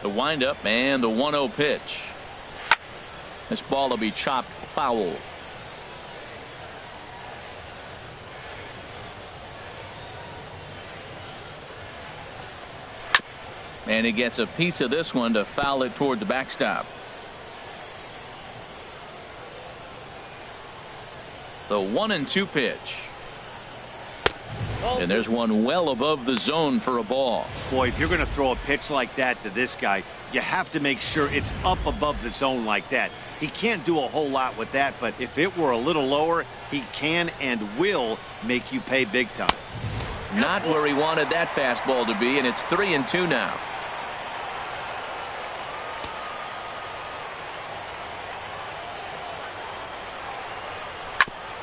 The windup and the 1-0 pitch. This ball will be chopped foul. And he gets a piece of this one to foul it toward the backstop. The 1-2 pitch. And there's one well above the zone for a ball. Boy, if you're going to throw a pitch like that to this guy, you have to make sure it's up above the zone like that. He can't do a whole lot with that, but if it were a little lower, he can and will make you pay big time. Not where he wanted that fastball to be, and it's 3-2 now.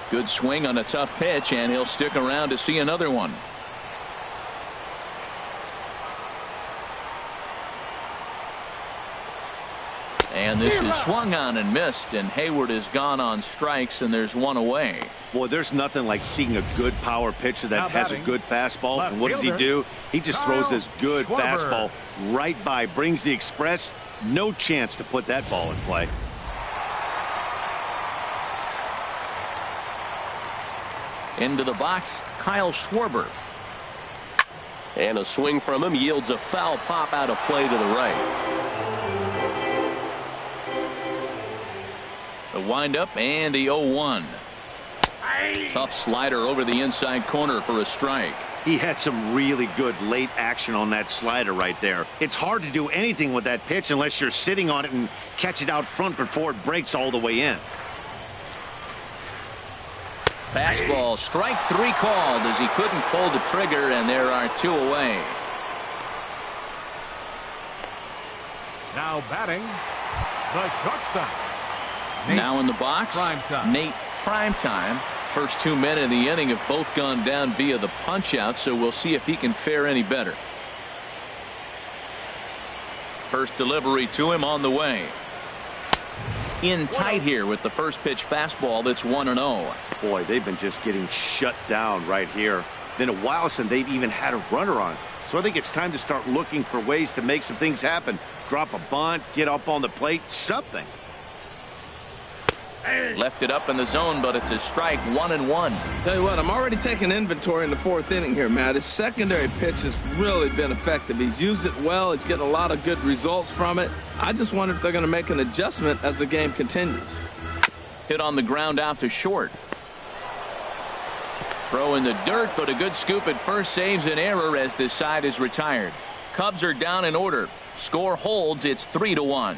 Good swing on a tough pitch, and he'll stick around to see another one. And this is swung on and missed, and Hayward is gone on strikes, and there's one away. Boy, there's nothing like seeing a good power pitcher that has a good fastball. And what does he do? He just throws this good fastball right by, brings the express. No chance to put that ball in play. Into the box, Kyle Schwarber. And a swing from him yields a foul pop out of play to the right. The windup and the 0-1. Tough slider over the inside corner for a strike. He had some really good late action on that slider right there. It's hard to do anything with that pitch unless you're sitting on it and catch it out front before it breaks all the way in. Fastball, strike 3 called as he couldn't pull the trigger, and there are 2 away. Now batting, the shortstop. Now in the box, Nate Primetime. First 2 men in the inning have both gone down via the punch-out, so we'll see if he can fare any better. First delivery to him on the way. In tight here with the first pitch fastball that's 1-0. Boy, they've been just getting shut down right here. Been a while since they've even had a runner on. So I think it's time to start looking for ways to make some things happen. Drop a bunt, get up on the plate, something. Left it up in the zone, but it's a strike. 1-1. Tell you what, I'm already taking inventory in the 4th inning here, Matt. His secondary pitch has really been effective. He's used it well. He's getting a lot of good results from it. I just wonder if they're going to make an adjustment as the game continues. Hit on the ground out to short. Throw in the dirt, but a good scoop at first saves an error as this side is retired. Cubs are down in order. Score holds. It's 3-1.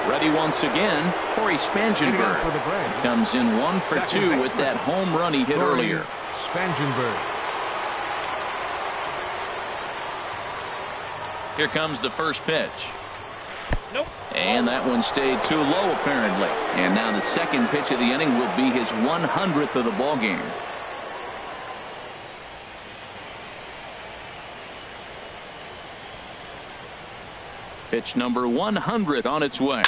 Ready once again, Corey Spangenberg comes in 1 for 2 with that home run he hit earlier. Spangenberg. Here comes the first pitch. Nope. And that one stayed too low apparently. And now the second pitch of the inning will be his 100th of the ball game. Pitch number 100 on its way.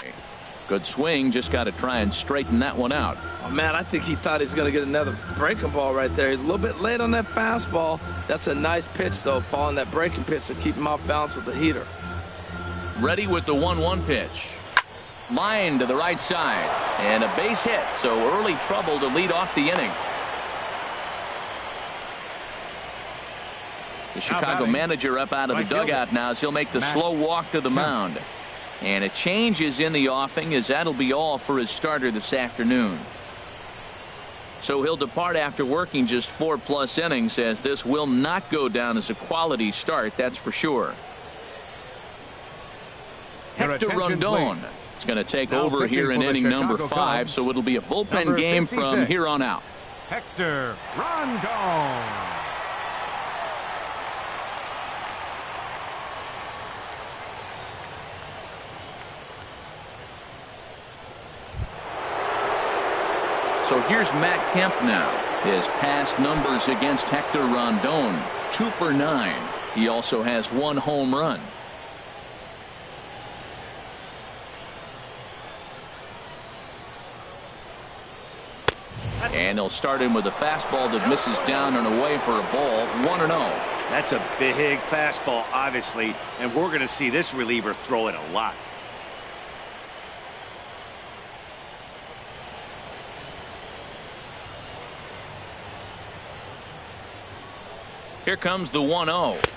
Good swing, just got to try and straighten that one out. Oh, man, I think he thought he was going to get another breaking ball right there. He's a little bit late on that fastball. That's a nice pitch, though, following that breaking pitch to keep him off balance with the heater. Ready with the 1-1 pitch. Line to the right side. And a base hit, so early trouble to lead off the inning. The Chicago manager up out of the dugout now as he'll make the slow walk to the mound. And a change is in the offing as that'll be all for his starter this afternoon. So he'll depart after working just 4+ innings, as this will not go down as a quality start, that's for sure. Hector Rondon is going to take over here in inning number 5, so it'll be a bullpen game from here on out. Hector Rondon. So here's Matt Kemp now. His past numbers against Hector Rondon, 2 for 9. He also has 1 home run. And they'll start him with a fastball that misses down and away for a ball, 1-0. That's a big fastball, obviously, and we're going to see this reliever throw it a lot. Here comes the 1-0.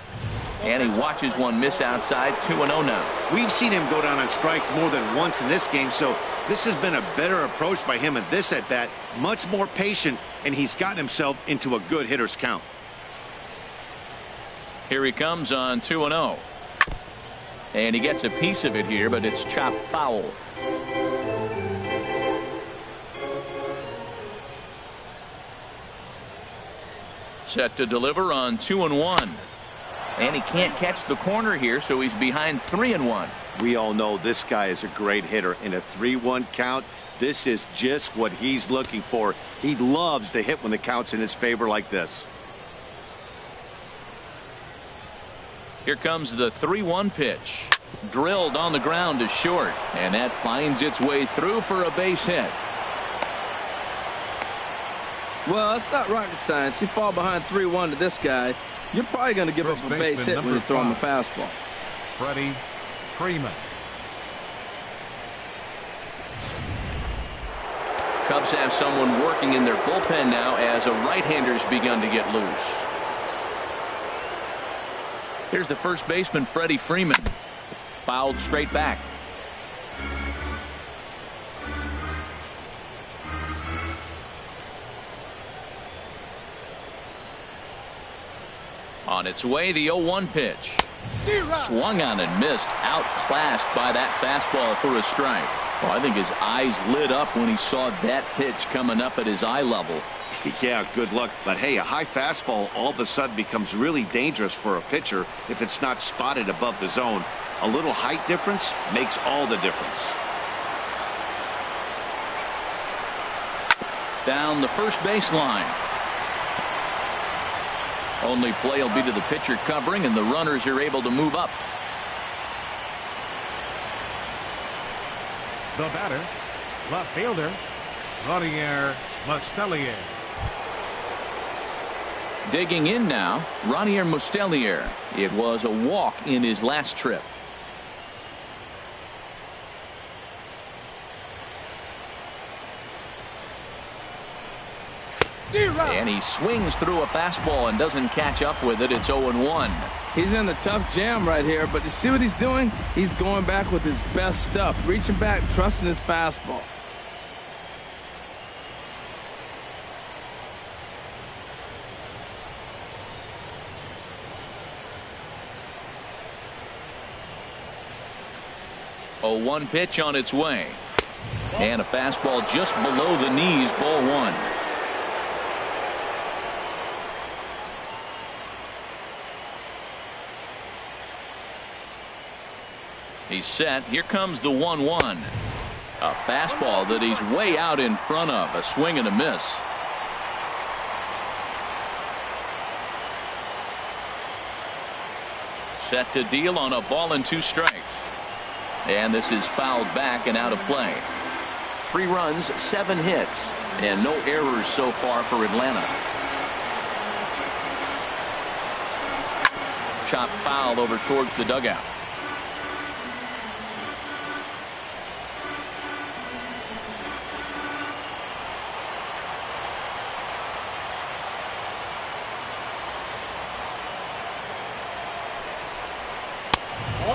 And he watches one miss outside, 2-0 now. We've seen him go down on strikes more than once in this game, so this has been a better approach by him at this at-bat. Much more patient, and he's gotten himself into a good hitter's count. Here he comes on 2-0. And he gets a piece of it here, but it's chopped foul. Set to deliver on 2-1. And he can't catch the corner here, so he's behind 3-1. We all know this guy is a great hitter. In a 3-1 count, this is just what he's looking for. He loves to hit when the count's in his favor like this. Here comes the 3-1 pitch. Drilled on the ground to short, and that finds its way through for a base hit. Well, it's not rocket science. You fall behind 3-1 to this guy, you're probably going to give up a base hit when you throw him a fastball. Freddie Freeman. Cubs have someone working in their bullpen now as a right-hander's begun to get loose. Here's the first baseman, Freddie Freeman. Fouled straight back. On its way, the 0-1 pitch. Swung on and missed. Outclassed by that fastball for a strike. Well, I think his eyes lit up when he saw that pitch coming up at his eye level. Yeah, good luck. But hey, a high fastball all of a sudden becomes really dangerous for a pitcher if it's not spotted above the zone. A little height difference makes all the difference. Down the first baseline. Only play will be to the pitcher covering, and the runners are able to move up. The batter, left fielder, Ronier Mustelier. Digging in now, Ronier Mustelier. It was a walk in his last trip. And he swings through a fastball and doesn't catch up with it. It's 0-1. He's in a tough jam right here, but you see what he's doing? He's going back with his best stuff, reaching back, trusting his fastball. A 1 pitch on its way. And a fastball just below the knees, ball 1. He's set. Here comes the 1-1. A fastball that he's way out in front of. A swing and a miss. Set to deal on a ball and 2 strikes. And this is fouled back and out of play. 3 runs, 7 hits, and no errors so far for Atlanta. Chop foul over towards the dugout.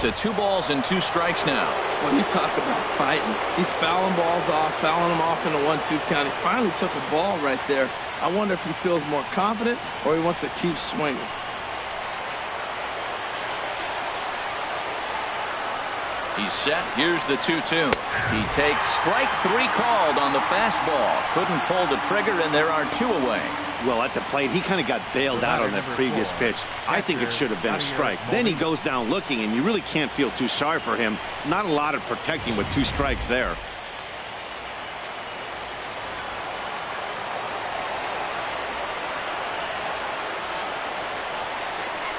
to 2 balls and 2 strikes now. When you talk about fighting, he's fouling balls off, fouling them off in a 1-2 count. He finally took a ball right there. I wonder if he feels more confident or he wants to keep swinging. He's set. Here's the 2-2. He takes strike 3 called on the fastball. Couldn't pull the trigger, and there are 2 away. Well, at the plate, he kind of got bailed out on that previous pitch. I think it should have been a strike. Then he goes down looking, and you really can't feel too sorry for him. Not a lot of protecting with 2 strikes there.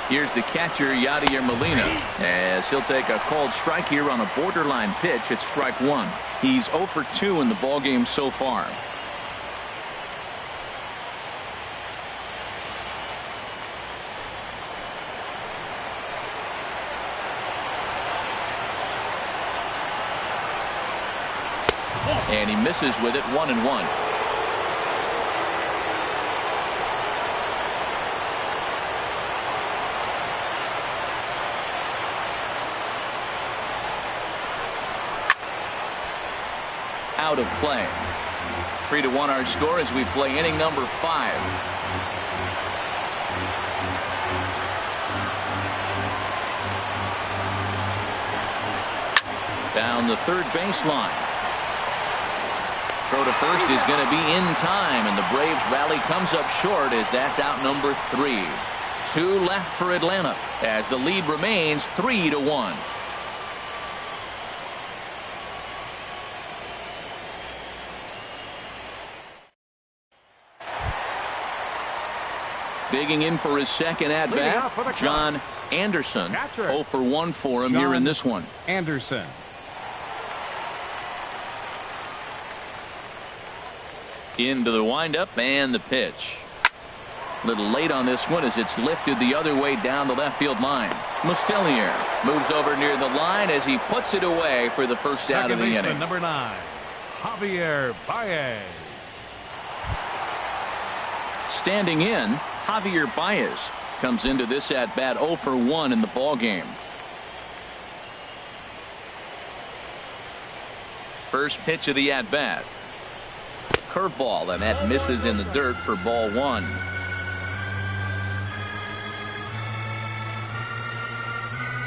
Here's the catcher, Yadier Molina, as he'll take a called strike here on a borderline pitch at strike 1. He's 0 for 2 in the ballgame so far. And he misses with it, 1-1. Out of play. 3-1 our score as we play inning number 5. Down the third baseline. Throw to first is going to be in time, and the Braves rally comes up short as that's out number 3. 2 left for Atlanta as the lead remains 3-1. Digging in for his second at-bat, John Anderson. 0 for 1 for him here in this one. Anderson. Into the windup and the pitch. A little late on this one as it's lifted the other way down the left field line. Mustellier moves over near the line as he puts it away for the first out of the inning. Number 9, Javier Baez. Standing in, Javier Baez comes into this at bat 0 for 1 in the ball game. First pitch of the at bat. Curveball, and that misses in the dirt for ball 1.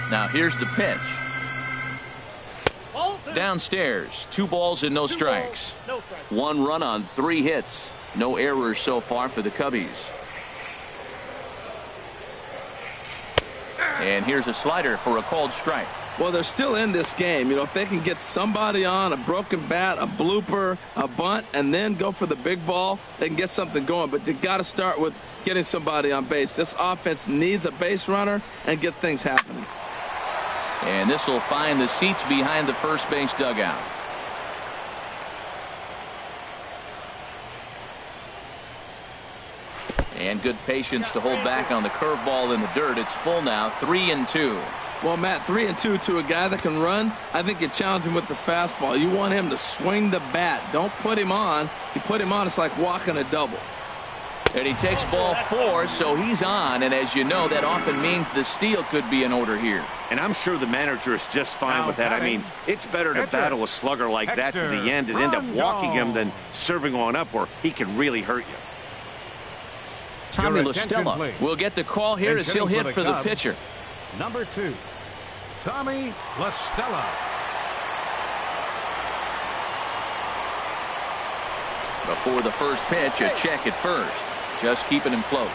Now here's the pitch. Downstairs, 2 balls and no strikes. 1 run on 3 hits. No errors so far for the Cubbies. And here's a slider for a called strike. Well, they're still in this game. You know, if they can get somebody on, a broken bat, a blooper, a bunt, and then go for the big ball, they can get something going. But you got to start with getting somebody on base. This offense needs a base runner and get things happening. And this will find the seats behind the first base dugout. And good patience to hold back on the curveball in the dirt. It's full now, 3-2. Well, Matt, 3-2 to a guy that can run. I think you challenge him with the fastball. You want him to swing the bat. Don't put him on. You put him on, it's like walking a double. And he takes ball 4, so he's on. And as you know, that often means the steal could be in order here. And I'm sure the manager is just fine with that. I mean, it's better to battle a slugger like that to the end and end up walking him than serving on up where he can really hurt you. Tommy LaStella will get the call here as he'll hit for the pitcher. Number 2, Tommy LaStella. Before the first pitch, a check at first. Just keeping him close.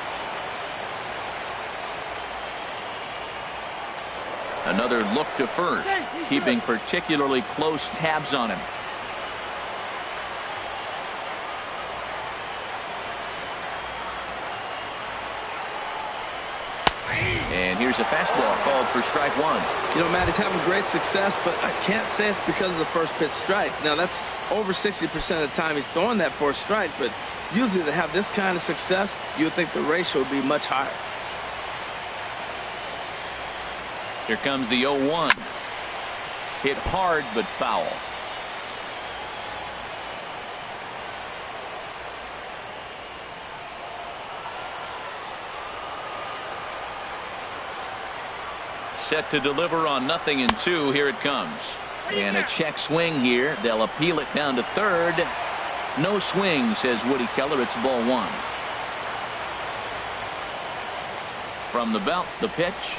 Another look to first, keeping particularly close tabs on him. And here's a fastball called for strike 1. You know, Matt, he's having great success, but I can't say it's because of the first pitch strike. Now, that's over 60% of the time he's throwing that for a strike, but usually to have this kind of success, you would think the ratio would be much higher. Here comes the 0-1. Hit hard but foul. set to deliver on 0-2. Here it comes. And a check swing here. They'll appeal it down to third. No swing, says Woody Keller. It's ball one. From the belt, the pitch.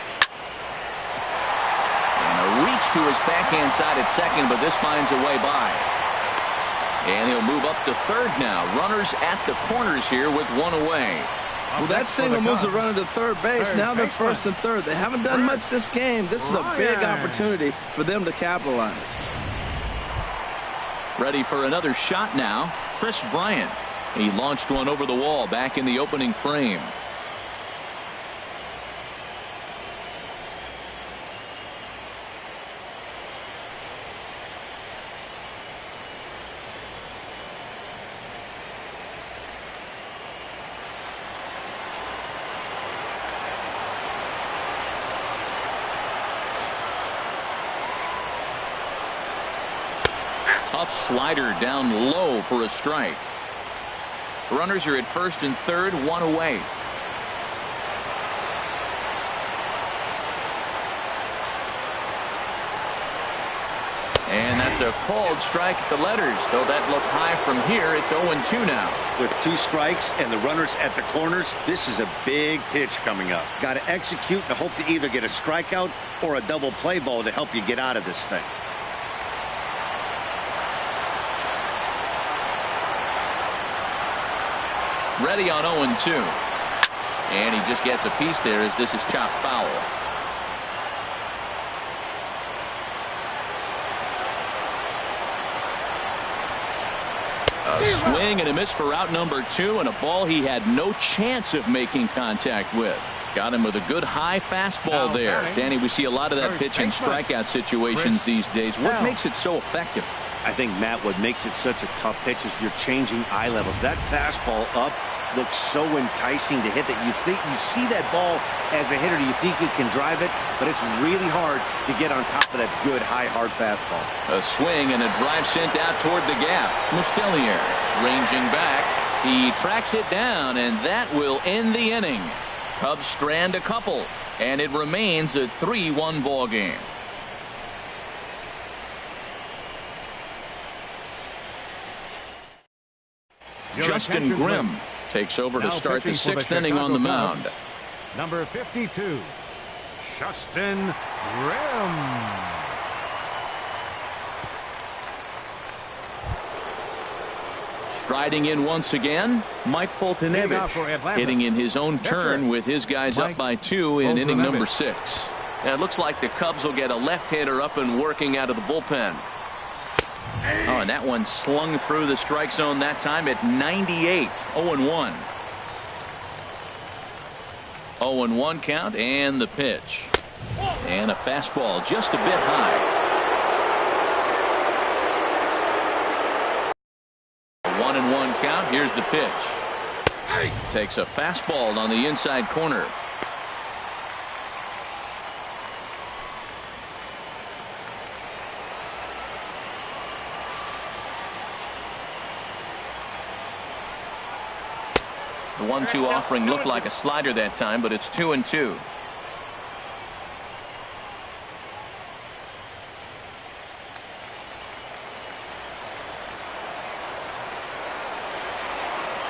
And a reach to his backhand side at second, but this finds a way by. And he'll move up to third now. Runners at the corners here with one away. Well, that single moves the runner to third base. Now they're first and third. They haven't done much this game. This is a big opportunity for them to capitalize. Ready for another shot now. Chris Bryant. He launched one over the wall back in the opening frame. Tough slider down low for a strike. Runners are at first and third, one away. And that's a called strike at the letters. Though that looked high from here, it's 0-2 now. With 2 strikes and the runners at the corners, this is a big pitch coming up. Got to execute and hope to either get a strikeout or a double play ball to help you get out of this thing. Ready on 0-2. And he just gets a piece there as this is chopped foul. A swing and a miss for out number 2, and a ball he had no chance of making contact with. Got him with a good high fastball there. Danny, we see a lot of that pitch in strikeout situations these days. What makes it so effective? I think, Matt, what makes it such a tough pitch is you're changing eye levels. That fastball up looks so enticing to hit that you think you see that ball as a hitter, you think you can drive it, but it's really hard to get on top of that good high hard fastball. A swing and a drive sent out toward the gap. Mustelnier ranging back. He tracks it down, and that will end the inning. Cubs strand a couple, and it remains a 3-1 ball game. Justin Grimm takes over to start the 6th inning on the mound. Number 52, Justin Grimm. Striding in once again, Mike Foltynewicz hitting in his own turn with his guys up by 2 in inning number 6. And it looks like the Cubs will get a left-hander up and working out of the bullpen. Oh, and that one slung through the strike zone that time at 98. 0-1. 0-1 count, and the pitch. And a fastball just a bit high. 1-1 count. Here's the pitch. Takes a fastball on the inside corner. The 1-2 offering looked like a slider that time, but it's 2-2.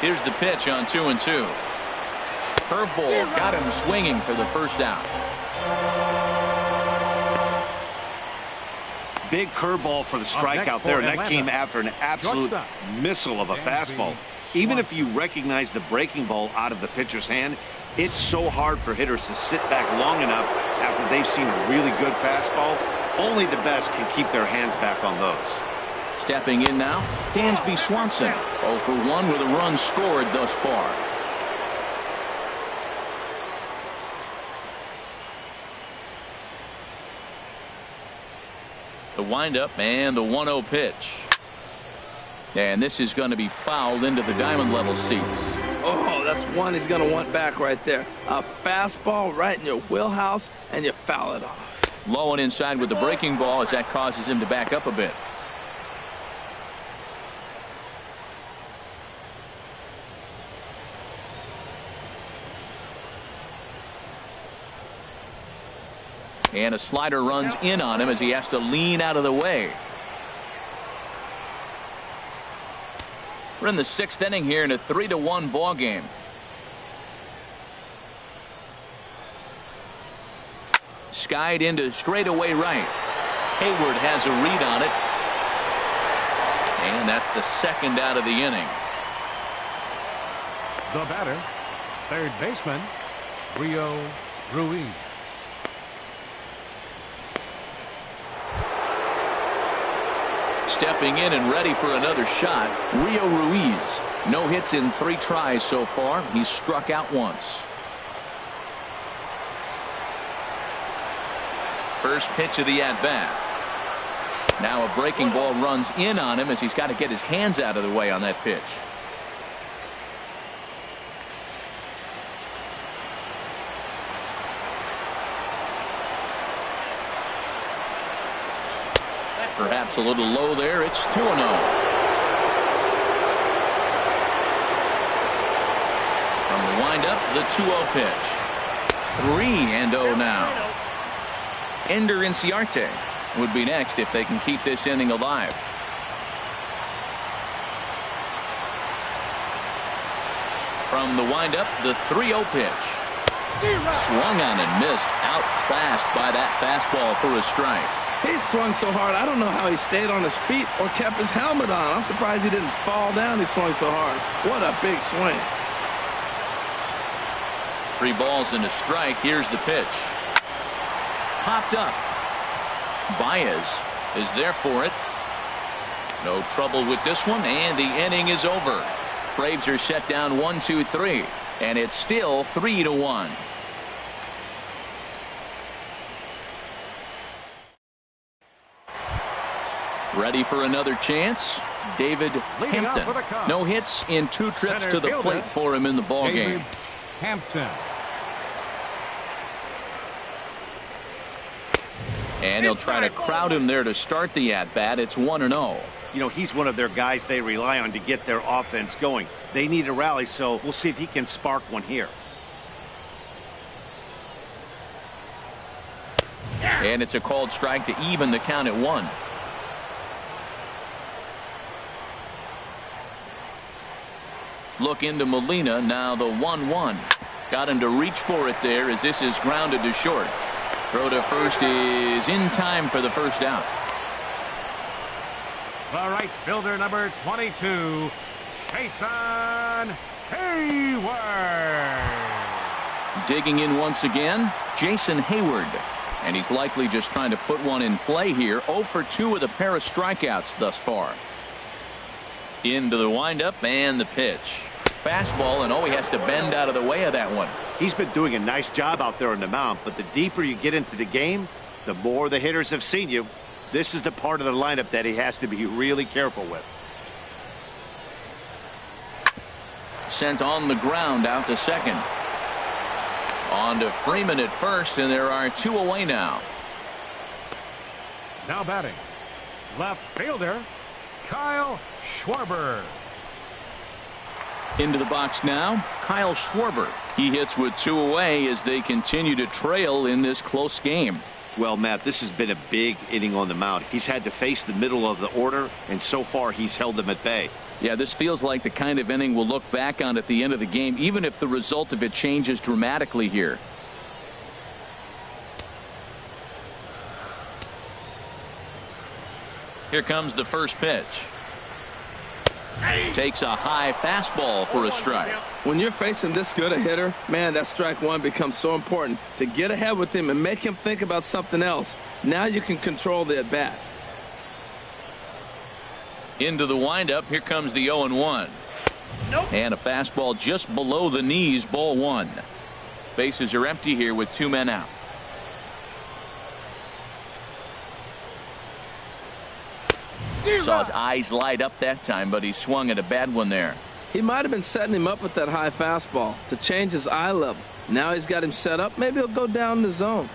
Here's the pitch on 2-2. Curveball got him swinging for the first out. Big curveball for the strikeout there, and that came after an absolute missile of a fastball. Even if you recognize the breaking ball out of the pitcher's hand, it's so hard for hitters to sit back long enough after they've seen a really good fastball. Only the best can keep their hands back on those. Stepping in now, Dansby Swanson. 0 for 1 with a run scored thus far. The windup and the 1-0 pitch. And this is going to be fouled into the diamond level seats. Oh, that's one he's going to want back right there. A fastball right in your wheelhouse, and you foul it off. Low and inside with the breaking ball as that causes him to back up a bit. And a slider runs in on him as he has to lean out of the way. We're in the 6th inning here in a 3-1 ball game. Skied into straightaway right. Hayward has a read on it. And that's the 2nd out of the inning. The batter, third baseman, Rio Ruiz. Stepping in and ready for another shot, Rio Ruiz. No hits in 3 tries so far. He's struck out once. First pitch of the at-bat. Now a breaking ball runs in on him as he's got to get his hands out of the way on that pitch. Perhaps a little low there. It's 2-0. From the windup, the 2-0 pitch. 3-0 now. Ender Inciarte would be next if they can keep this inning alive. From the windup, the 3-0 pitch. Swung on and missed. Outclassed by that fastball for a strike. He swung so hard, I don't know how he stayed on his feet or kept his helmet on. I'm surprised he didn't fall down. He swung so hard. What a big swing. 3 balls and a strike. Here's the pitch. Popped up. Baez is there for it. No trouble with this one, and the inning is over. Braves are set down 1-2-3, and it's still 3-1. Ready for another chance. David Hampton. No hits in 2 trips to the plate for him in the ball game. Hampton. And he'll try to crowd him there to start the at-bat. It's 1-0. You know, he's one of their guys they rely on to get their offense going. They need a rally, so we'll see if he can spark one here. And it's a called strike to even the count at 1. Look into Molina. Now the 1-1. Got him to reach for it there as this is grounded to short. Throw to first is in time for the first out. The right fielder, number 22, Jason Hayward. Digging in once again, Jason Hayward. And he's likely just trying to put one in play here. 0 for 2 with a pair of strikeouts thus far. Into the windup and the pitch. Fastball, and he has to bend out of the way of that one. He's been doing a nice job out there on the mound, but the deeper you get into the game, the more the hitters have seen you. This is the part of the lineup that he has to be really careful with. Sent on the ground out to second. On to Freeman at first, and there are 2 away now. Now batting, left fielder, Kyle Schwarber. Into the box now, Kyle Schwarber. He hits with 2 away as they continue to trail in this close game. Well, Matt, this has been a big inning on the mound. He's had to face the middle of the order, and so far he's held them at bay. Yeah, this feels like the kind of inning we'll look back on at the end of the game, even if the result of it changes dramatically here. Here comes the first pitch. Takes a high fastball for a strike. When you're facing this good a hitter, man, that strike 1 becomes so important to get ahead with him and make him think about something else. Now you can control the at-bat. Into the windup. Here comes the 0-1. Nope. And a fastball just below the knees, ball 1. Bases are empty here with 2 men out. Saw his eyes light up that time, but he swung at a bad one there. He might have been setting him up with that high fastball to change his eye level. Now he's got him set up. Maybe he'll go down the zone.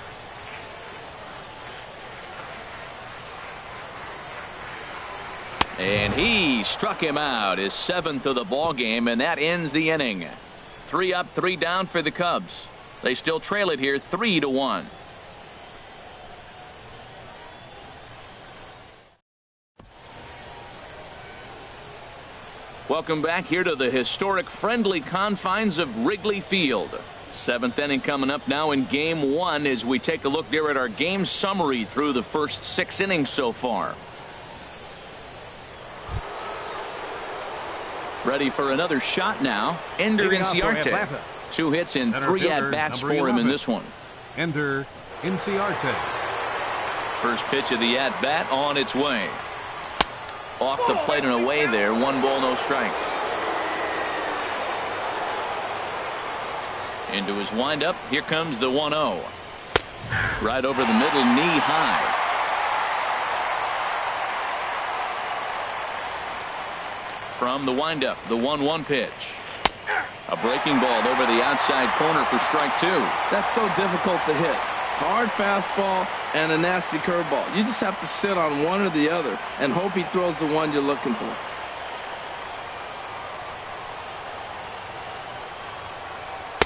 And he struck him out, his 7th of the ball game, and that ends the inning. 3 up, 3 down for the Cubs. They still trail it here 3-1. Welcome back here to the historic friendly confines of Wrigley Field. Seventh inning coming up now in game one as we take a look there at our game summary through the first 6 innings so far. Ready for another shot now. Ender Inciarte. 2 hits and 3 at-bats for him in this one. Ender Inciarte. First pitch of the at-bat on its way. Off the plate and away there. 1 ball, no strikes. Into his windup. Here comes the 1-0. Right over the middle, knee high. From the windup, the 1-1 pitch. A breaking ball over the outside corner for strike 2. That's so difficult to hit. Hard fastball and a nasty curveball. You just have to sit on one or the other and hope he throws the one you're looking for.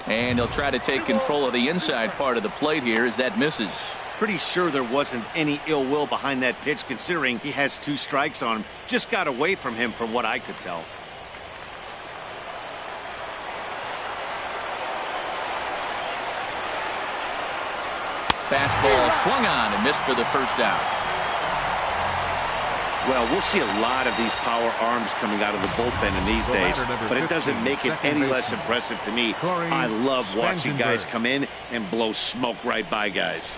And he'll try to take control of the inside part of the plate here as that misses. Pretty sure there wasn't any ill will behind that pitch considering he has 2 strikes on him. Just got away from him from what I could tell. Fastball swung on and missed for the first out. Well, we'll see a lot of these power arms coming out of the bullpen in these days, but it doesn't make it any less impressive to me. I love watching guys come in and blow smoke right by guys.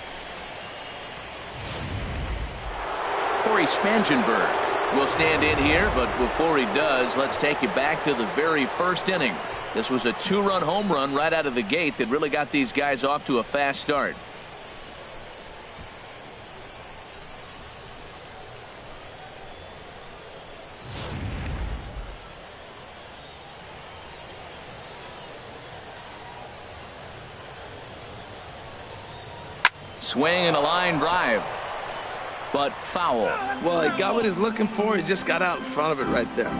Corey Spangenberg will stand in here, but before he does, let's take you back to the very first inning. This was a 2-run home run right out of the gate that really got these guys off to a fast start. Swing and a line drive, but foul. Well, he got what he's looking for. He just got out in front of it right there.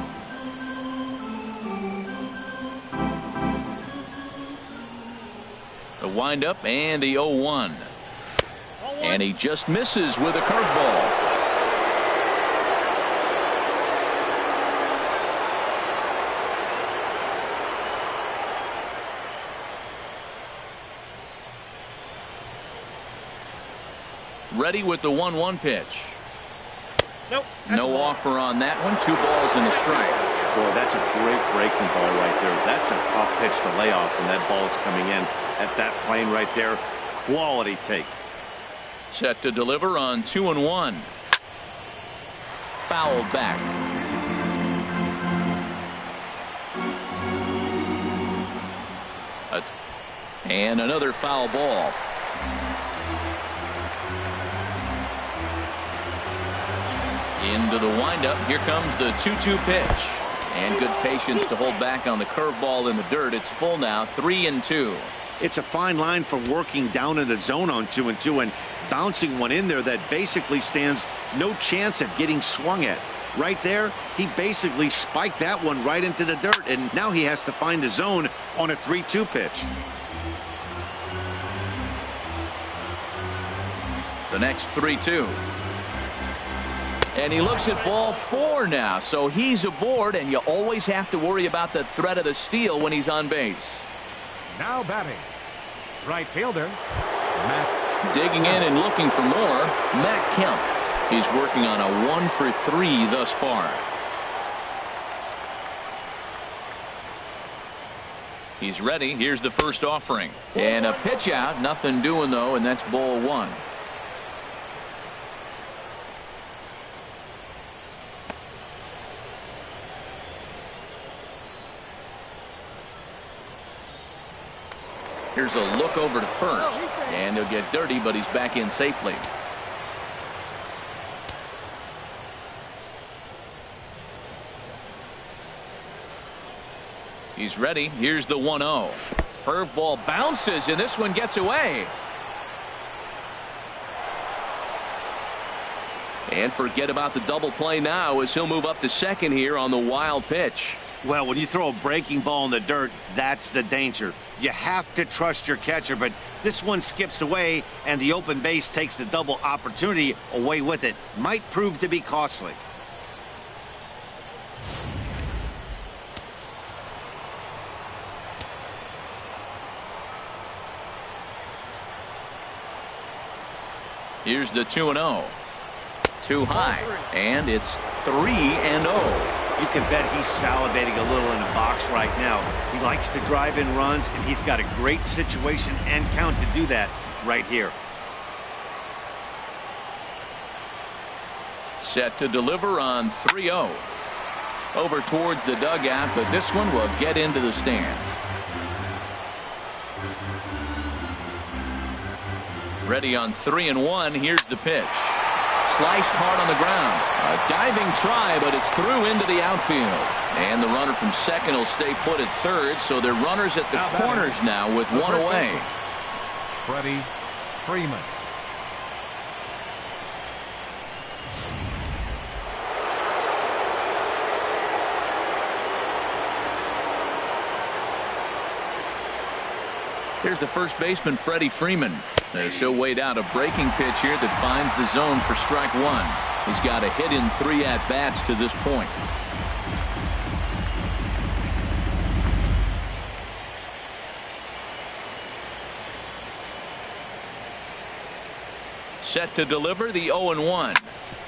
The windup and the 0-1. And he just misses with a curveball. Ready with the 1-1 pitch. Nope. No offer on that one. 2 balls and a strike. Boy, that's a great breaking ball right there. That's a tough pitch to lay off when that ball is coming in at that plane right there. Quality take. Set to deliver on 2-1. Fouled back. And another foul ball. Into the windup. Here comes the 2-2 pitch. And good patience to hold back on the curveball in the dirt. It's full now, 3-2. It's a fine line for working down in the zone on 2-2 and bouncing one in there that basically stands no chance at getting swung at. Right there, he basically spiked that one right into the dirt, and now he has to find the zone on a 3-2 pitch. The next 3-2. And he looks at ball 4 now, so he's aboard, and you always have to worry about the threat of the steal when he's on base. Now batting, right fielder, Matt. Digging in and looking for more, Matt Kemp. He's working on a 1 for 3 thus far. He's ready. Here's the first offering. And a pitch out, nothing doing though, and that's ball 1. Here's a look over to first, and he'll get dirty, but he's back in safely. He's ready. Here's the 1-0. Curveball bounces, and this one gets away. And forget about the double play now as he'll move up to second here on the wild pitch. Well, when you throw a breaking ball in the dirt, that's the danger. You have to trust your catcher, but this one skips away, and the open base takes the double opportunity away with it. Might prove to be costly. Here's the 2-0. Too high, and it's 3-0. You can bet he's salivating a little in the box right now. He likes to drive in runs, and he's got a great situation and count to do that right here. Set to deliver on 3-0. Over towards the dugout, but this one will get into the stands. Ready on 3-1. Here's the pitch. Sliced hard on the ground. A diving try, but it's through into the outfield. And the runner from second will stay put at third, so they're runners at the corners now with one away. Freddie Freeman. Here's the first baseman, Freddie Freeman. He'll wait out a breaking pitch here that finds the zone for strike one. He's got a hit in 3 at-bats to this point. Set to deliver the 0-1.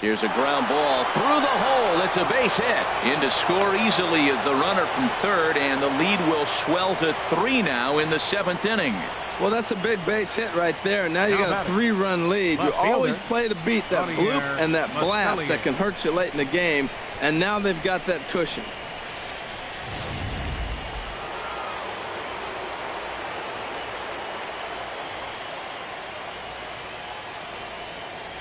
Here's a ground ball through the hole. It's a base hit. In to score easily is the runner from third, and the lead will swell to 3 now in the 7th inning. Well, that's a big base hit right there. Now you got a 3-run lead. You always play to beat that bloop and that blast that can hurt you late in the game, and now they've got that cushion.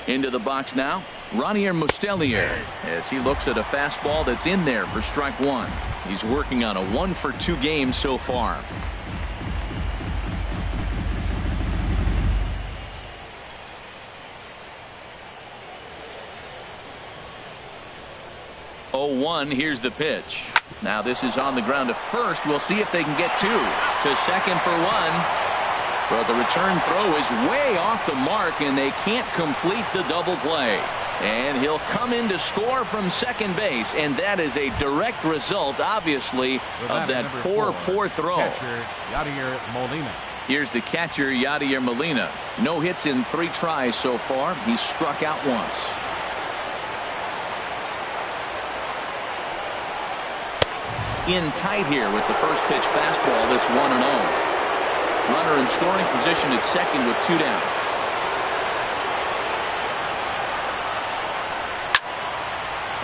Into the box now, Ronier Mustellier, as he looks at a fastball that's in there for strike one. He's working on a 1-for-2 game so far. Oh, 0-1. Here's the pitch. Now this is on the ground to first. We'll see if they can get 2. To second for 1. But the return throw is way off the mark, and they can't complete the double play. And he'll come in to score from second base, and that is a direct result, obviously, of that poor throw. Here's the catcher, Yadier Molina. No hits in 3 tries so far. He's struck out once. In tight here with the first pitch fastball that's 1-0. Runner in scoring position at second with 2 down.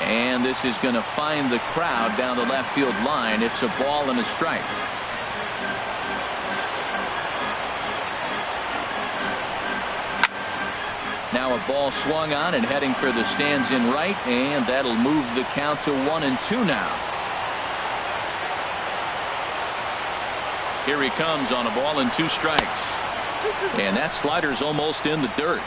And this is going to find the crowd down the left field line. It's a ball and a strike. Now a ball swung on and heading for the stands in right, and that'll move the count to 1-2 now. Here he comes on a ball and 2 strikes. And that slider's almost in the dirt.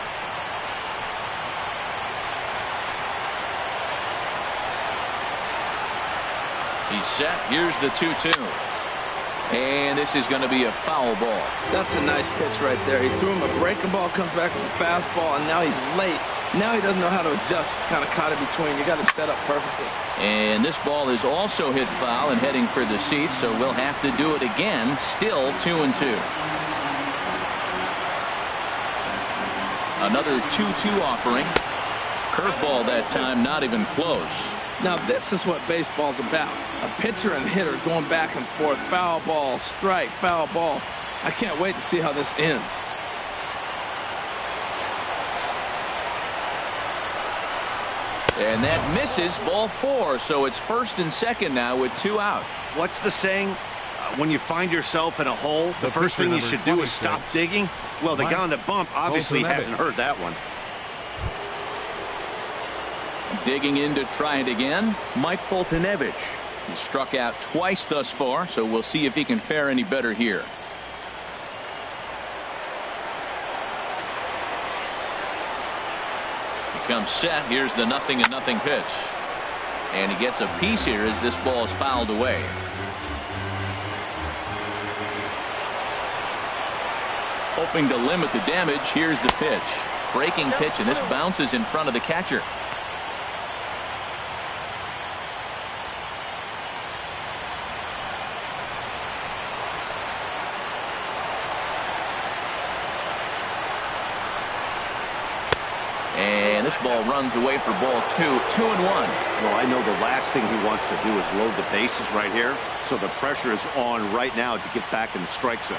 He's set. Here's the 2-2. And this is going to be a foul ball. That's a nice pitch right there. He threw him a breaking ball, comes back with a fastball, and now he's late. Now he doesn't know how to adjust. He's kind of caught in between. You got him set up perfectly. And this ball is also hit foul and heading for the seats, so we'll have to do it again. Still 2-2. Another 2-2 offering. Curveball that time, not even close. Now this is what baseball's about. A pitcher and hitter going back and forth. Foul ball, strike, foul ball. I can't wait to see how this ends. And that misses, ball 4. So it's first and second now with 2 out. What's the saying? When you find yourself in a hole, the first thing you should do is stop digging. Well, the guy on the bump obviously hasn't heard that one. Digging in to try it again, Mike Foltynewicz. He struck out twice thus far, so we'll see if he can fare any better here. Comes set. Here's the 0-0 pitch, and he gets a piece here as this ball is fouled away. Hoping to limit the damage. Here's the pitch, breaking pitch, and this bounces in front of the catcher. fastball runs away for ball 2. 2-1. Well, I know the last thing he wants to do is load the bases right here, so the pressure is on right now to get back in the strike zone.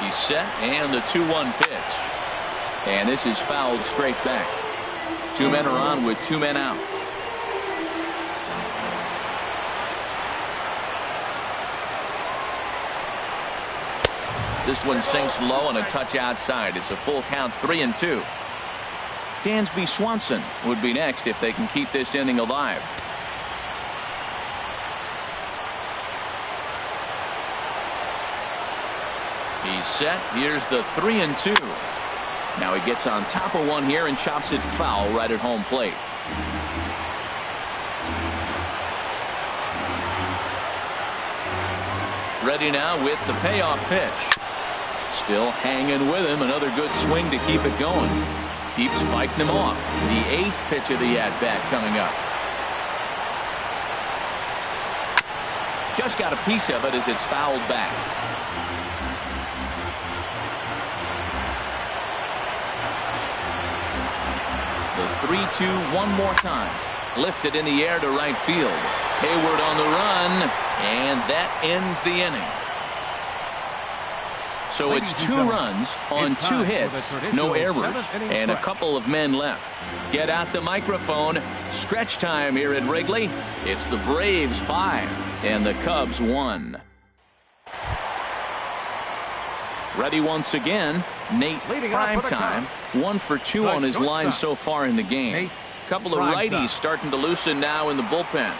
He's set, and the 2-1 pitch. And this is fouled straight back. 2 men are on with 2 men out. This one sinks low and a touch outside. It's a full count, 3-2. Dansby Swanson would be next if they can keep this inning alive. He's set. Here's the 3-2. Now he gets on top of one here and chops it foul right at home plate. Ready now with the payoff pitch. Still hanging with him. Another good swing to keep it going. Keeps fighting him off. The 8th pitch of the at-bat coming up. Just got a piece of it as it's fouled back. The 3-2 one more time. Lifted in the air to right field. Hayward on the run, and that ends the inning. So it's 2 runs on 2 hits, no errors, and a couple of men left. Get out the microphone. Stretch time here at Wrigley. It's the Braves 5 and the Cubs 1. Ready once again, Nate Primetime. 1 for 2 on his line so far in the game. Couple of righties starting to loosen now in the bullpen.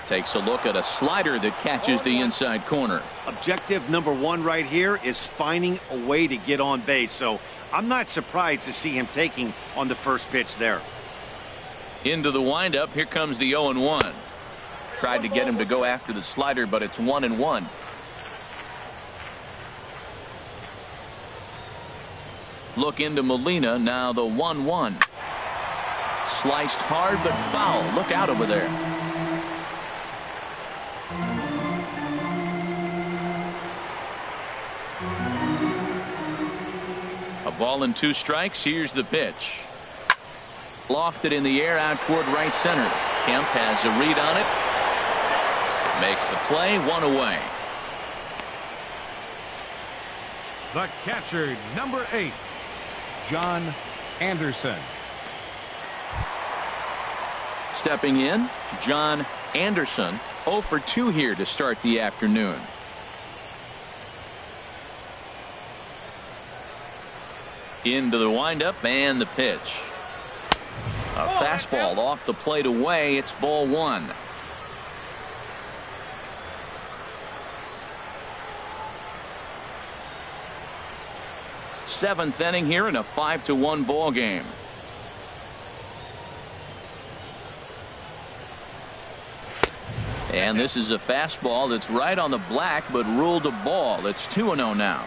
Takes a look at a slider that catches the inside corner. Objective number 1 right here is finding a way to get on base. So I'm not surprised to see him taking on the first pitch there. Into the windup. Here comes the 0-1. Tried to get him to go after the slider, but it's 1-1. Look into Molina. Now the 1-1. Sliced hard but foul. Look out over there. A ball and 2 strikes. Here's the pitch. Lofted in the air out toward right center. Kemp has a read on it. Makes the play. 1 away. The catcher, number 8, John Anderson. Stepping in, John Anderson. 0 for 2 here to start the afternoon. Into the windup and the pitch. A fastball off the plate away. It's ball 1. Seventh inning here in a 5-1 ball game. And this is a fastball that's right on the black but ruled a ball. It's 2-0 now.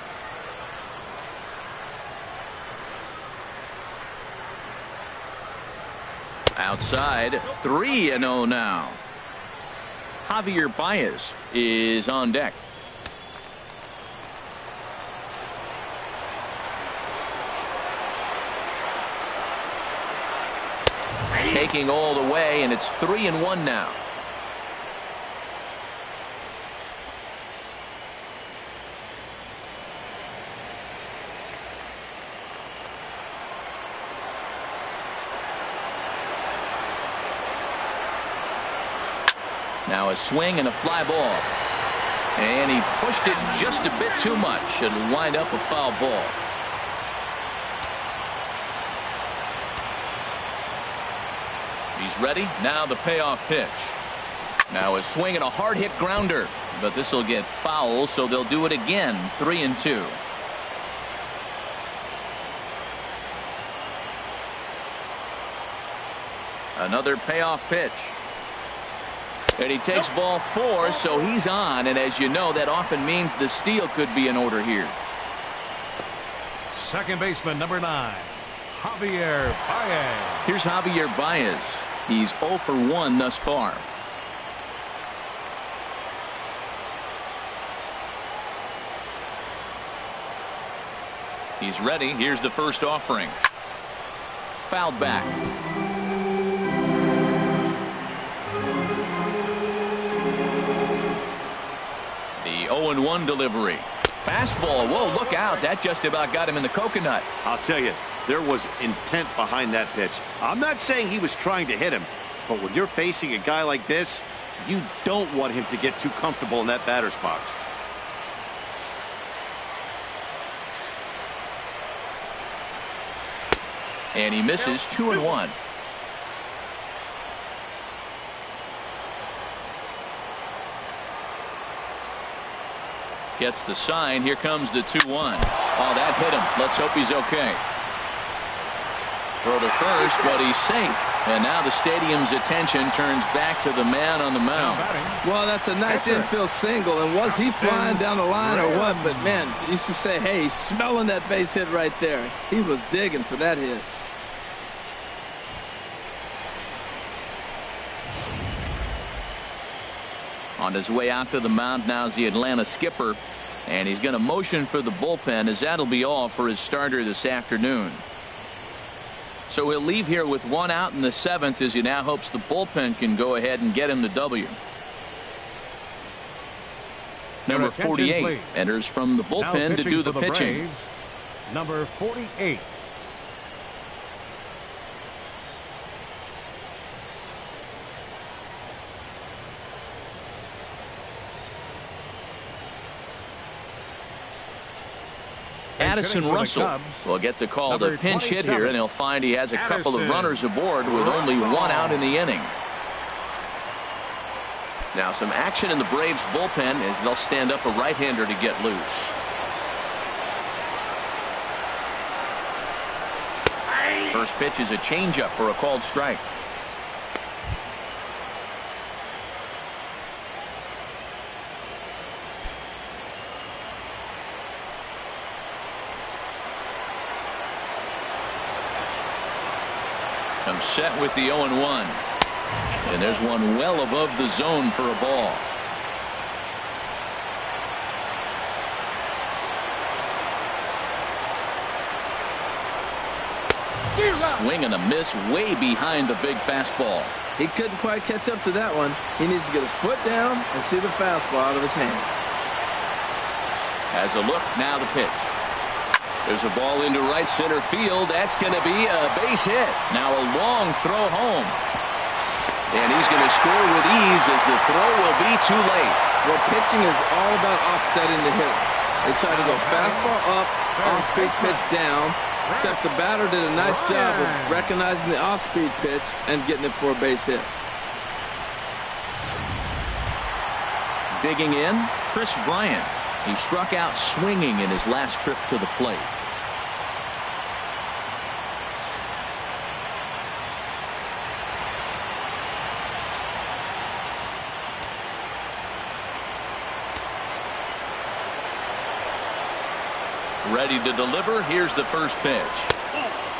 Outside, 3-0 now. Javier Baez is on deck. Taking all the way, and it's 3-1 now. Now a swing and a fly ball. And he pushed it just a bit too much. It'll wind up a foul ball. He's ready. Now the payoff pitch. Now a swing and a hard hit grounder. But this will get foul, so they'll do it again. 3-2. Another payoff pitch. And he takes ball 4, so he's on. And as you know, that often means the steal could be in order here. Second baseman, number 9, Javier Baez. Here's Javier Baez. He's 0 for 1 thus far. He's ready. Here's the first offering. Fouled back. The 0-1 delivery. Fastball. Whoa, look out. That just about got him in the coconut. I'll tell you, there was intent behind that pitch. I'm not saying he was trying to hit him, but when you're facing a guy like this, you don't want him to get too comfortable in that batter's box. And he misses 2-1. Gets the sign. Here comes the 2-1. Oh, that hit him. Let's hope he's okay. Throw to first, but he's safe. And now the stadium's attention turns back to the man on the mound. Well, that's a nice infield single. And was he flying down the line or what? But, man, you should say, hey, he's smelling that base hit right there. He was digging for that hit. On his way out to the mound now is the Atlanta skipper, and he's going to motion for the bullpen, as that'll be all for his starter this afternoon. So he'll leave here with 1 out in the 7th, as he now hopes the bullpen can go ahead and get him the W. Number 48 enters from the bullpen to do the pitching. Braves, number 48. Addison Russell will get the call to pinch hit here, and he'll find he has a couple of runners aboard with only 1 out in the inning. Now some action in the Braves bullpen as they'll stand up a right-hander to get loose. First pitch is a changeup for a called strike. Comes set with the 0-1. And there's one well above the zone for a ball. Swing and a miss way behind the big fastball. He couldn't quite catch up to that one. He needs to get his foot down and see the fastball out of his hand. Has a look, now the pitch. There's a ball into right center field. That's going to be a base hit. Now a long throw home. And he's going to score with ease as the throw will be too late. Well, pitching is all about offsetting the hitter. They try to go fastball up, off-speed pitch down, except the batter did a nice job of recognizing the off-speed pitch and getting it for a base hit. Digging in, Chris Bryant. He struck out swinging in his last trip to the plate. Ready to deliver. Here's the first pitch.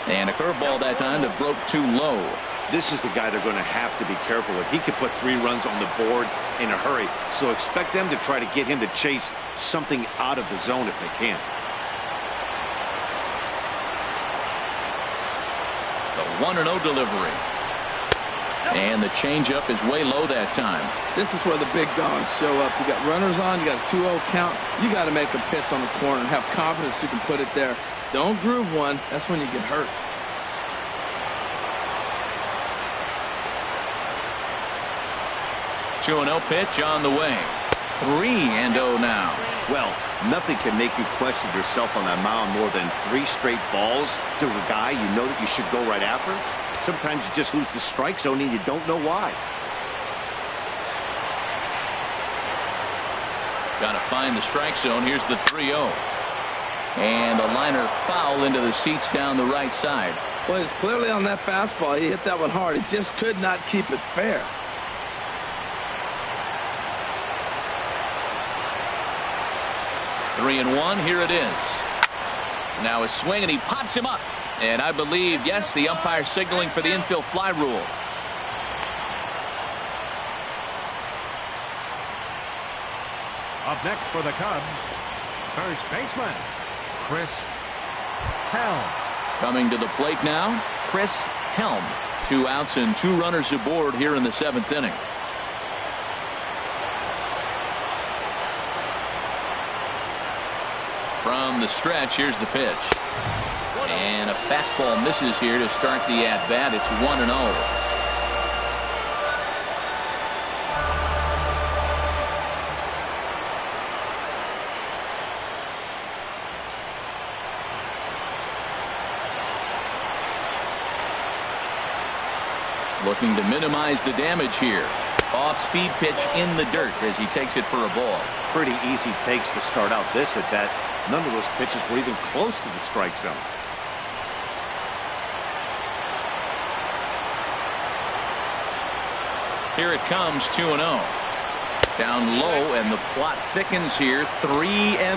And a curveball that time that broke too low. This is the guy they're going to have to be careful with. He could put 3 runs on the board in a hurry, so expect them to try to get him to chase something out of the zone if they can. The 1-0 delivery. And the changeup is way low that time. This is where the big dogs show up. You got runners on, you got a 2-0 count. You got to make a pitch on the corner and have confidence you can put it there. Don't groove one. That's when you get hurt. 2-0 pitch on the way. 3-0 now. Well, nothing can make you question yourself on that mound more than 3 straight balls to a guy you know that you should go right after. Sometimes you just lose the strike zone and you don't know why. Got to find the strike zone. Here's the 3-0. And a liner foul into the seats down the right side. Well, it's clearly on that fastball. He hit that one hard. He just could not keep it fair. Three and 1. Here it is. Now a swing, and he pops him up. And I believe, yes, the umpire signaling for the infield fly rule. Up next for the Cubs, first baseman, Chris Helm. Coming to the plate now, Chris Helm. 2 outs and 2 runners aboard here in the 7th inning. From the stretch, here's the pitch. And a fastball misses here to start the at-bat. It's 1-0. Looking to minimize the damage here. Off-speed pitch in the dirt as he takes it for a ball. Pretty easy takes to start out this at bat. None of those pitches were even close to the strike zone. Here it comes, 2-0. Down low, and the plot thickens here, 3-0.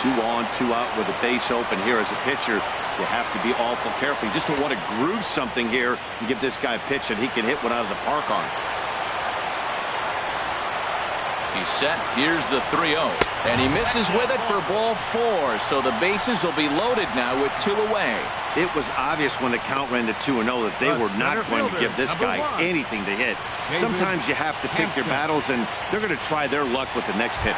2 on, 2 out with a base open here as a pitcher. You have to be awful careful. You just don't want to groove something here and give this guy a pitch and he can hit one out of the park on. He's set. Here's the 3-0. And he misses with it for ball 4. So the bases will be loaded now with 2 away. It was obvious when the count ran to 2-0 that they were not going to give this guy anything to hit. Sometimes you have to pick your battles, and they're going to try their luck with the next hitter.